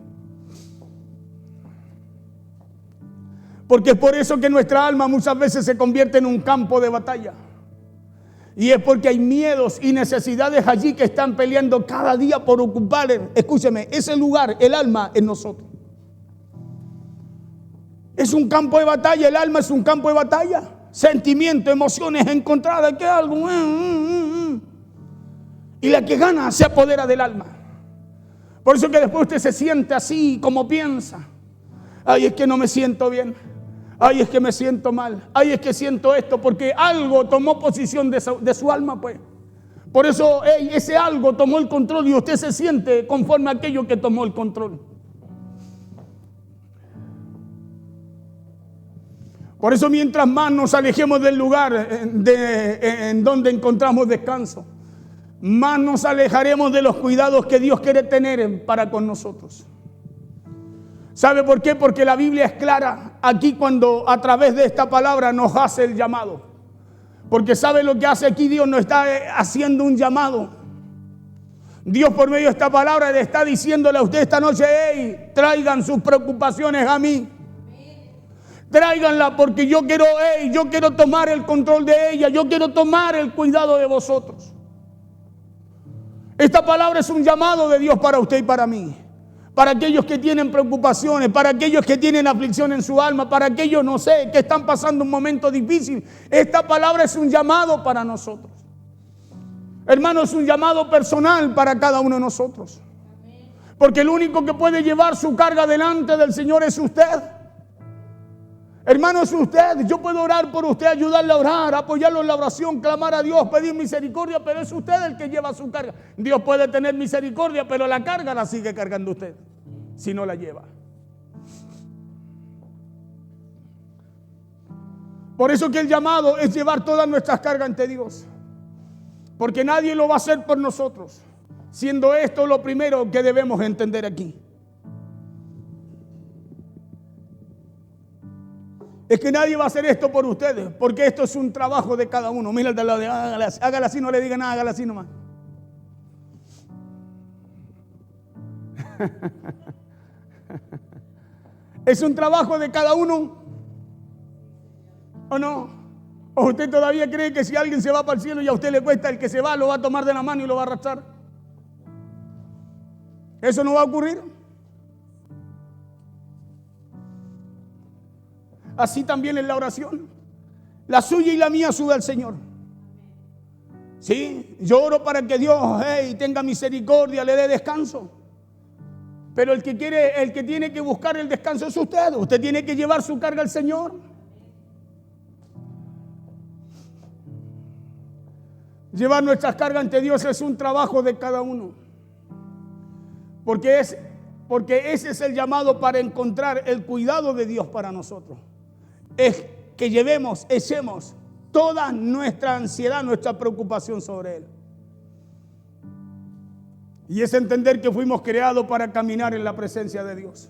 Porque es por eso que nuestra alma muchas veces se convierte en un campo de batalla. Y es porque hay miedos y necesidades allí que están peleando cada día por ocupar, escúcheme, ese lugar, el alma en nosotros. Es un campo de batalla, el alma es un campo de batalla. Sentimientos, emociones encontradas, que algo. Y la que gana se apodera del alma. Por eso que después usted se siente así como piensa. Ay, es que no me siento bien. Ay, es que me siento mal. Ay, es que siento esto. Porque algo tomó posición de su alma, pues. Por eso ese algo tomó el control y usted se siente conforme a aquello que tomó el control. Por eso mientras más nos alejemos del lugar en donde encontramos descanso, más nos alejaremos de los cuidados que Dios quiere tener para con nosotros. ¿Sabe por qué? Porque la Biblia es clara aquí cuando a través de esta palabra nos hace el llamado. Porque ¿sabe lo que hace aquí? Dios nos está haciendo un llamado. Dios por medio de esta palabra le está diciéndole a usted esta noche, hey, traigan sus preocupaciones a mí. Tráiganla porque yo quiero tomar el control de ella, yo quiero tomar el cuidado de vosotros. Esta palabra es un llamado de Dios para usted y para mí. Para aquellos que tienen preocupaciones, para aquellos que tienen aflicción en su alma, para aquellos, no sé, que están pasando un momento difícil. Esta palabra es un llamado para nosotros. Hermano, es un llamado personal para cada uno de nosotros. Porque el único que puede llevar su carga delante del Señor es usted. Hermano, es usted. Yo puedo orar por usted, ayudarle a orar, apoyarlo en la oración, clamar a Dios, pedir misericordia, pero es usted el que lleva su carga. Dios puede tener misericordia, pero la carga la sigue cargando usted, si no la lleva. Por eso que el llamado es llevar todas nuestras cargas ante Dios. Porque nadie lo va a hacer por nosotros, siendo esto lo primero que debemos entender aquí. Es que nadie va a hacer esto por ustedes, porque esto es un trabajo de cada uno. Mira el de lado, hágala así, no le diga nada, hágala así nomás. ¿Es un trabajo de cada uno? ¿O no? ¿O usted todavía cree que si alguien se va para el cielo y a usted le cuesta, el que se va lo va a tomar de la mano y lo va a arrastrar? ¿Eso no va a ocurrir? Así también en la oración. La suya y la mía sube al Señor. Sí, yo oro para que Dios tenga misericordia, le dé descanso. Pero el que tiene que buscar el descanso es usted. Usted tiene que llevar su carga al Señor. Llevar nuestras cargas ante Dios es un trabajo de cada uno. Porque ese es el llamado para encontrar el cuidado de Dios para nosotros. Es que echemos toda nuestra ansiedad, nuestra preocupación sobre Él. Y es entender que fuimos creados para caminar en la presencia de Dios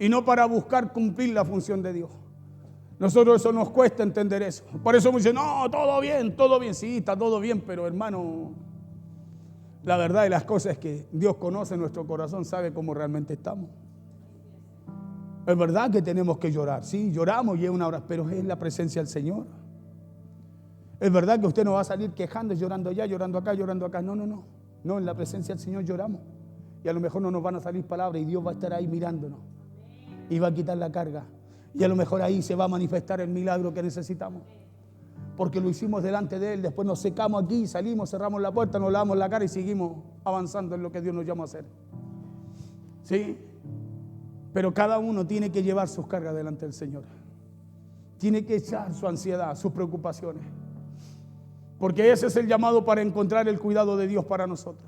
y no para buscar cumplir la función de Dios. Nosotros eso nos cuesta entender eso. Por eso me dicen, no, todo bien, sí, está todo bien, pero hermano, la verdad de las cosas es que Dios conoce nuestro corazón, sabe cómo realmente estamos. Es verdad que tenemos que llorar, sí, lloramos y es una hora, pero es la presencia del Señor. Es verdad que usted no va a salir quejando, llorando allá, llorando acá, llorando acá. No, no, no. No, en la presencia del Señor lloramos. Y a lo mejor no nos van a salir palabras y Dios va a estar ahí mirándonos. Y va a quitar la carga. Y a lo mejor ahí se va a manifestar el milagro que necesitamos. Porque lo hicimos delante de Él, después nos secamos aquí, salimos, cerramos la puerta, nos lavamos la cara y seguimos avanzando en lo que Dios nos llama a hacer. ¿Sí? Pero cada uno tiene que llevar sus cargas delante del Señor. Tiene que echar su ansiedad, sus preocupaciones. Porque ese es el llamado para encontrar el cuidado de Dios para nosotros.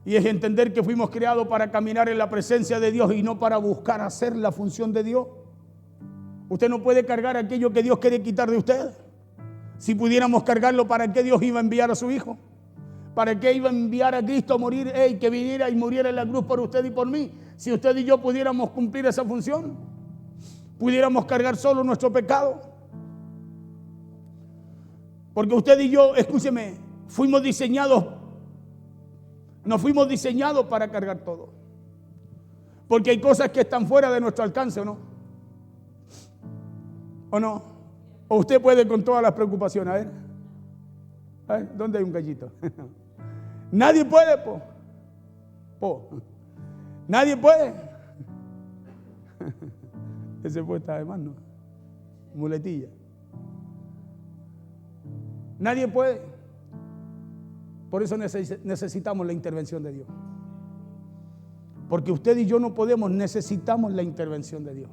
Y es entender que fuimos creados para caminar en la presencia de Dios y no para buscar hacer la función de Dios. Usted no puede cargar aquello que Dios quiere quitar de usted. Si pudiéramos cargarlo, ¿para qué Dios iba a enviar a su Hijo? ¿Para qué iba a enviar a Cristo a morir? Que viniera y muriera en la cruz por usted y por mí. Si usted y yo pudiéramos cumplir esa función, pudiéramos cargar solo nuestro pecado. Porque usted y yo, escúcheme, no fuimos diseñados para cargar todo. Porque hay cosas que están fuera de nuestro alcance, ¿o no? ¿O no? O usted puede con todas las preocupaciones. A ver, ¿dónde hay un gallito? Nadie puede, Nadie puede. Ese puesta además, ¿no? Muletilla. Nadie puede. Por eso necesitamos la intervención de Dios. Porque usted y yo no podemos, necesitamos la intervención de Dios.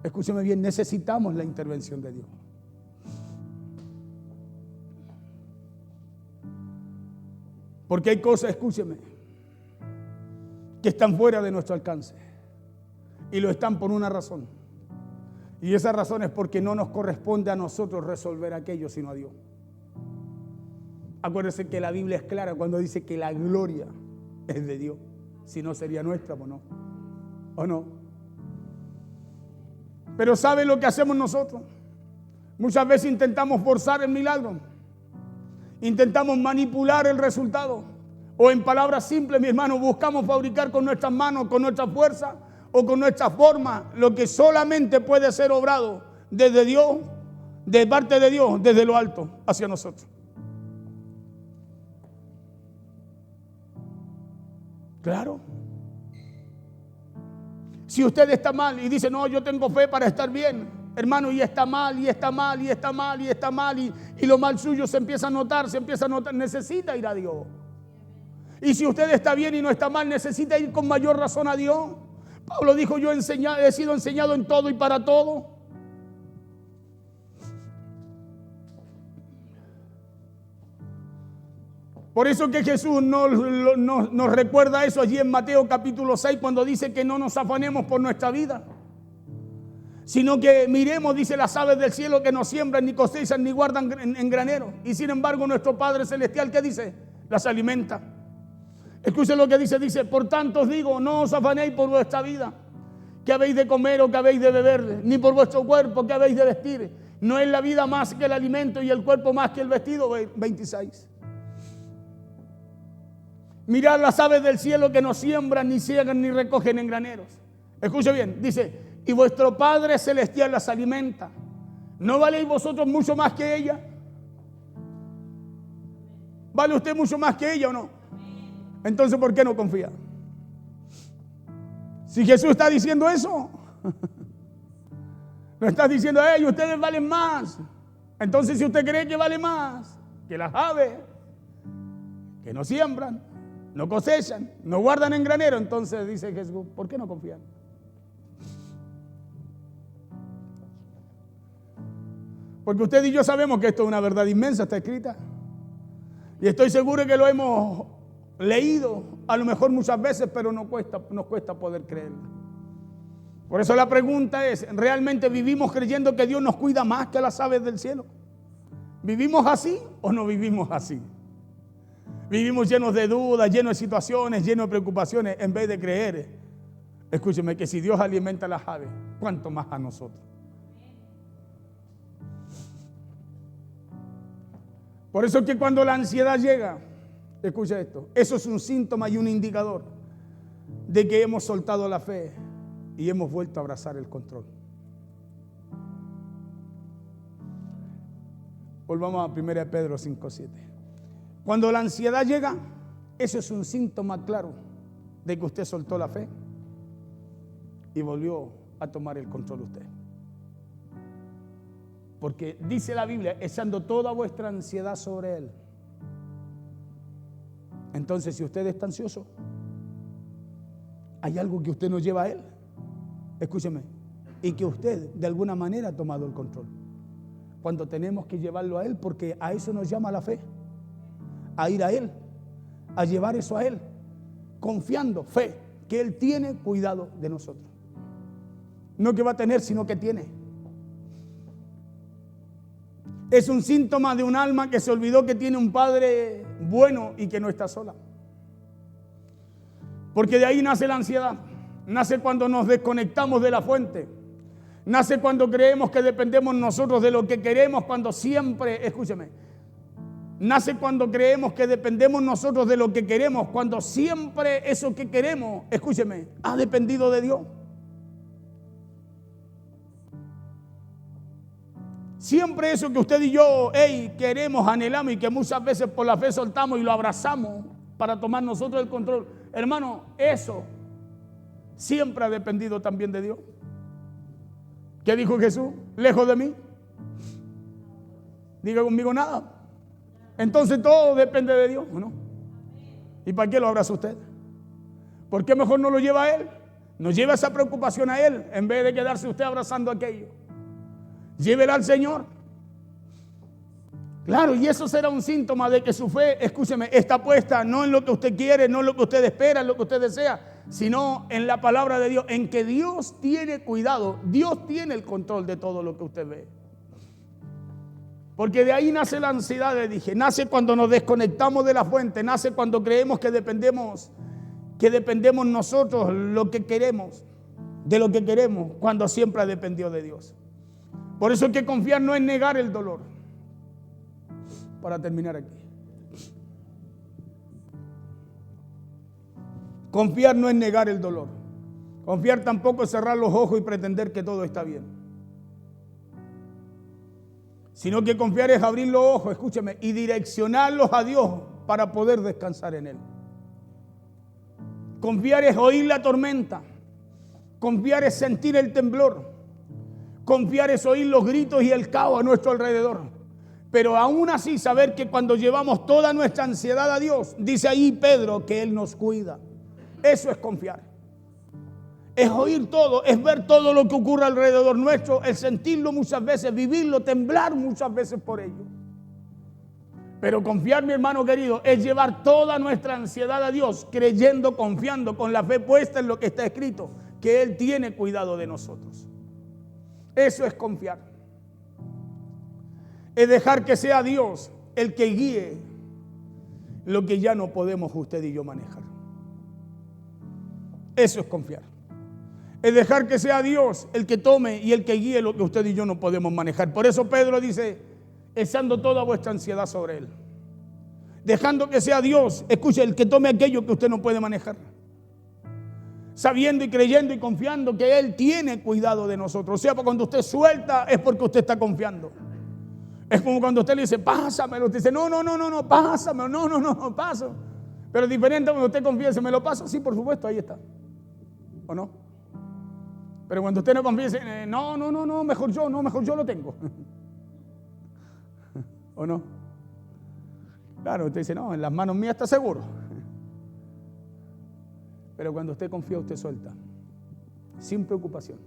Escúcheme bien, necesitamos la intervención de Dios. Porque hay cosas, escúcheme, que están fuera de nuestro alcance. Y lo están por una razón. Y esa razón es porque no nos corresponde a nosotros resolver aquello, sino a Dios. Acuérdense que la Biblia es clara cuando dice que la gloria es de Dios. Si no, sería nuestra, ¿o no? ¿O no? Pero ¿sabe lo que hacemos nosotros? Muchas veces intentamos forzar el milagro. Intentamos manipular el resultado. O en palabras simples, mi hermano, buscamos fabricar con nuestras manos, con nuestra fuerza o con nuestra forma lo que solamente puede ser obrado desde Dios, de parte de Dios, desde lo alto hacia nosotros. Claro. Si usted está mal y dice, no, yo tengo fe para estar bien, hermano, y está mal, y está mal, y está mal, y está mal, y lo mal suyo se empieza a notar, necesita ir a Dios. Y si usted está bien y no está mal, necesita ir con mayor razón a Dios. Pablo dijo, yo he sido enseñado en todo y para todo. Por eso que Jesús nos recuerda eso allí en Mateo capítulo 6 cuando dice que no nos afanemos por nuestra vida, sino que miremos, dice, las aves del cielo que no siembran, ni cosechan, ni guardan en granero. Y sin embargo nuestro Padre Celestial, ¿qué dice? Las alimenta. Escuchen lo que dice, por tanto os digo, no os afanéis por vuestra vida, que habéis de comer o que habéis de beber, ni por vuestro cuerpo, que habéis de vestir. No es la vida más que el alimento y el cuerpo más que el vestido. 26. Mirad las aves del cielo que no siembran, ni ciegan, ni recogen en graneros. Escuche bien, dice, y vuestro Padre Celestial las alimenta. ¿No valéis vosotros mucho más que ella? ¿Vale usted mucho más que ella o no? Entonces, ¿por qué no confía? Si Jesús está diciendo eso, no está diciendo, ustedes valen más. Entonces, si usted cree que vale más que las aves, que no siembran, no cosechan, no guardan en granero, entonces dice Jesús, ¿por qué no confían? Porque usted y yo sabemos que esto es una verdad inmensa, está escrita. Y estoy seguro que lo hemos leído, a lo mejor muchas veces, pero nos cuesta poder creerlo. Por eso la pregunta es, ¿realmente vivimos creyendo que Dios nos cuida más que las aves del cielo? ¿Vivimos así o no vivimos así? Vivimos llenos de dudas, llenos de situaciones, llenos de preocupaciones, en vez de creer. Escúcheme, que si Dios alimenta a las aves, ¿cuánto más a nosotros? Por eso es que cuando la ansiedad llega, escucha esto, eso es un síntoma y un indicador de que hemos soltado la fe y hemos vuelto a abrazar el control. Volvamos a 1 Pedro 5:7. Cuando la ansiedad llega, eso es un síntoma claro de que usted soltó la fe y volvió a tomar el control usted. Porque dice la Biblia, echando toda vuestra ansiedad sobre Él. Entonces, si usted está ansioso, hay algo que usted no lleva a Él, escúcheme, y que usted de alguna manera ha tomado el control. Cuando tenemos que llevarlo a Él, porque a eso nos llama la fe, a ir a Él, a llevar eso a Él, confiando, fe, que Él tiene cuidado de nosotros. No que va a tener, sino que tiene. Es un síntoma de un alma que se olvidó que tiene un Padre bueno y que no está sola. Porque de ahí nace la ansiedad. Nace cuando nos desconectamos de la fuente. Nace cuando creemos que dependemos nosotros de lo que queremos, cuando siempre, escúcheme, nace cuando creemos que dependemos nosotros de lo que queremos, cuando siempre eso que queremos, escúcheme, ha dependido de Dios. Siempre eso que usted y yo queremos, anhelamos y que muchas veces por la fe soltamos y lo abrazamos para tomar nosotros el control. Hermano, eso siempre ha dependido también de Dios. ¿Qué dijo Jesús? Lejos de mí. Diga conmigo nada. Entonces todo depende de Dios, ¿o no? ¿Y para qué lo abraza usted? ¿Por qué mejor no lo lleva a Él? No lleva esa preocupación a Él en vez de quedarse usted abrazando aquello. Llévela al Señor. Claro, y eso será un síntoma de que su fe, escúcheme, está puesta no en lo que usted quiere, no en lo que usted espera, en lo que usted desea, sino en la palabra de Dios, en que Dios tiene cuidado, Dios tiene el control de todo lo que usted ve. Porque de ahí nace la ansiedad, le dije, nace cuando nos desconectamos de la fuente, nace cuando creemos que dependemos nosotros lo que queremos, de lo que queremos, cuando siempre ha dependido de Dios. Por eso es que confiar no es negar el dolor. Para terminar aquí. Confiar no es negar el dolor. Confiar tampoco es cerrar los ojos y pretender que todo está bien. Sino que confiar es abrir los ojos, escúcheme, y direccionarlos a Dios para poder descansar en Él. Confiar es oír la tormenta. Confiar es sentir el temblor. Confiar es oír los gritos y el caos a nuestro alrededor. Pero aún así saber que cuando llevamos toda nuestra ansiedad a Dios, dice ahí Pedro que Él nos cuida. Eso es confiar. Es oír todo, es ver todo lo que ocurre alrededor nuestro, es sentirlo muchas veces, vivirlo, temblar muchas veces por ello. Pero confiar, mi hermano querido, es llevar toda nuestra ansiedad a Dios, creyendo, confiando, con la fe puesta en lo que está escrito, que Él tiene cuidado de nosotros. Eso es confiar. Es dejar que sea Dios el que guíe lo que ya no podemos usted y yo manejar. Eso es confiar. Es dejar que sea Dios el que tome y el que guíe lo que usted y yo no podemos manejar. Por eso Pedro dice, echando toda vuestra ansiedad sobre Él. Dejando que sea Dios, escuche, el que tome aquello que usted no puede manejar. Sabiendo y creyendo y confiando que Él tiene cuidado de nosotros. O sea, cuando usted suelta es porque usted está confiando. Es como cuando usted le dice, pásamelo. Usted dice, no, pásamelo. No, paso. Pero es diferente cuando usted confiesa, ¿me lo paso? Sí, por supuesto, ahí está. ¿O no? Pero cuando usted no confiesa, no, mejor yo lo tengo. ¿O no? Claro, usted dice, no, en las manos mías está seguro. Pero cuando usted confía, usted suelta. Sin preocupación.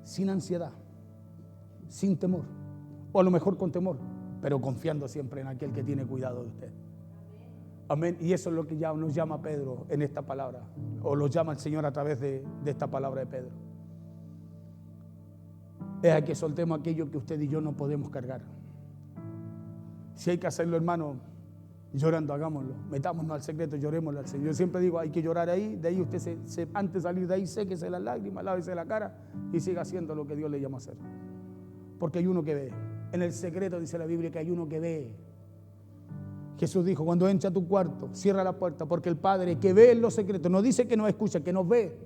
Sin ansiedad. Sin temor. O a lo mejor con temor. Pero confiando siempre en aquel que tiene cuidado de usted. Amén. Y eso es lo que ya nos llama Pedro en esta palabra. O lo llama el Señor a través de esta palabra de Pedro. Es a que soltemos aquello que usted y yo no podemos cargar. Si hay que hacerlo, hermano, llorando, hagámoslo. Metámonos al secreto, llorémosle al Señor. Yo siempre digo, hay que llorar ahí. De ahí usted, antes de salir de ahí, séquese las lágrimas, lávese la cara y siga haciendo lo que Dios le llama a hacer. Porque hay uno que ve. En el secreto dice la Biblia que hay uno que ve. Jesús dijo, cuando entra a tu cuarto, cierra la puerta, porque el Padre que ve en lo secreto, no dice que no escucha, que nos ve.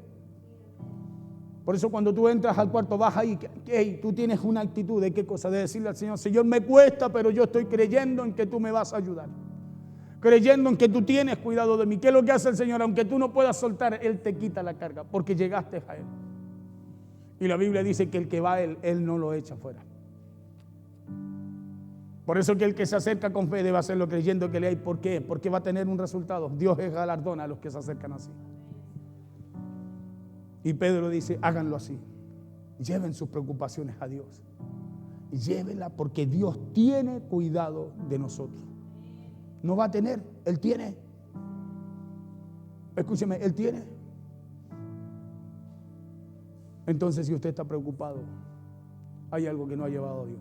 Por eso cuando tú entras al cuarto, vas ahí, hey, tú tienes una actitud de qué cosa, de decirle al Señor, Señor, me cuesta, pero yo estoy creyendo en que tú me vas a ayudar. Creyendo en que tú tienes cuidado de mí. ¿Qué es lo que hace el Señor? Aunque tú no puedas soltar, Él te quita la carga, porque llegaste a Él. Y la Biblia dice que el que va a Él, Él no lo echa fuera. Por eso que el que se acerca con fe debe hacerlo creyendo que le hay. ¿Por qué? Porque va a tener un resultado. Dios es galardona a los que se acercan así. Y Pedro dice, háganlo así. Lleven sus preocupaciones a Dios. Llévenla porque Dios tiene cuidado de nosotros. No va a tener, Él tiene. Escúcheme, Él tiene. Entonces, si usted está preocupado, hay algo que no ha llevado a Dios.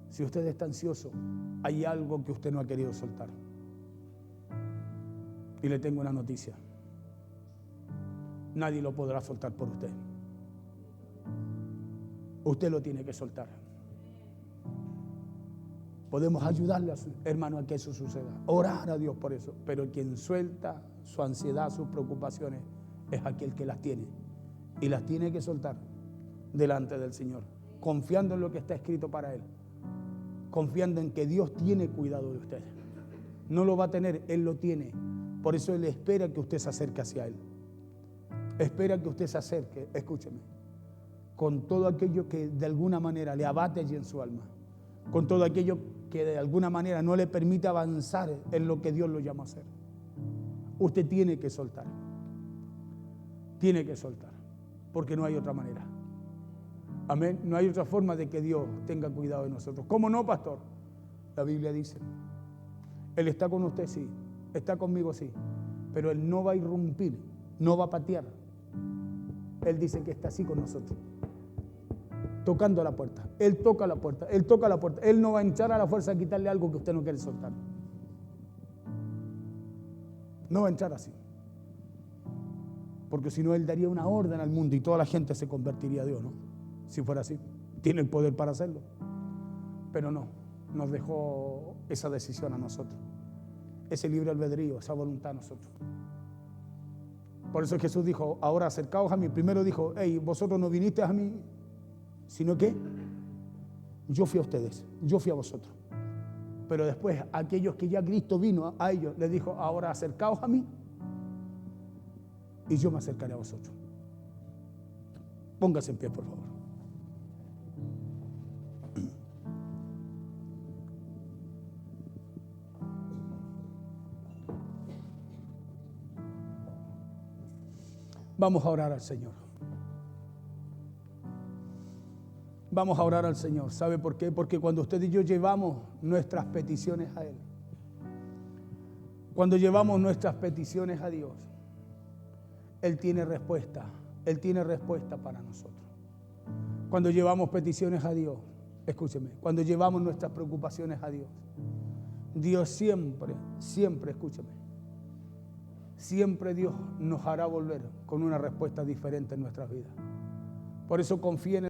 Si usted está ansioso, hay algo que usted no ha querido soltar. Y le tengo una noticia. Nadie lo podrá soltar por usted. Usted lo tiene que soltar. Podemos ayudarle a su hermano a que eso suceda. Orar a Dios por eso. Pero quien suelta su ansiedad, sus preocupaciones, es aquel que las tiene. Y las tiene que soltar delante del Señor. Confiando en lo que está escrito para Él. Confiando en que Dios tiene cuidado de usted. No lo va a tener, Él lo tiene. Por eso Él espera que usted se acerque hacia Él. Espera que usted se acerque, escúcheme, con todo aquello que de alguna manera le abate allí en su alma. Con todo aquello que de alguna manera no le permite avanzar en lo que Dios lo llama a hacer. Usted tiene que soltar. Tiene que soltar. Porque no hay otra manera. Amén. No hay otra forma de que Dios tenga cuidado de nosotros. ¿Cómo no, pastor? La Biblia dice, Él está con usted, sí. Está conmigo, sí. Pero Él no va a irrumpir, no va a patear. Él dice que está así con nosotros. Tocando la puerta. Él toca la puerta. Él toca la puerta. Él no va a echar a la fuerza a quitarle algo que usted no quiere soltar. No va a entrar así. Porque si no, Él daría una orden al mundo y toda la gente se convertiría a Dios, ¿no? Si fuera así. Tiene el poder para hacerlo. Pero no. Nos dejó esa decisión a nosotros. Ese libre albedrío, esa voluntad a nosotros. Por eso Jesús dijo, ahora acercaos a mí. Primero dijo, hey, vosotros no vinisteis a mí, sino que yo fui a ustedes, yo fui a vosotros. Pero después, aquellos que ya Cristo vino a ellos, les dijo, ahora acercaos a mí y yo me acercaré a vosotros. Póngase en pie, por favor. Vamos a orar al Señor. Vamos a orar al Señor. ¿Sabe por qué? Porque cuando usted y yo llevamos nuestras peticiones a Él, cuando llevamos nuestras peticiones a Dios, Él tiene respuesta. Él tiene respuesta para nosotros. Cuando llevamos peticiones a Dios, escúcheme, cuando llevamos nuestras preocupaciones a Dios, Dios siempre, escúcheme, siempre Dios nos hará volver con una respuesta diferente en nuestras vidas. Por eso confíen en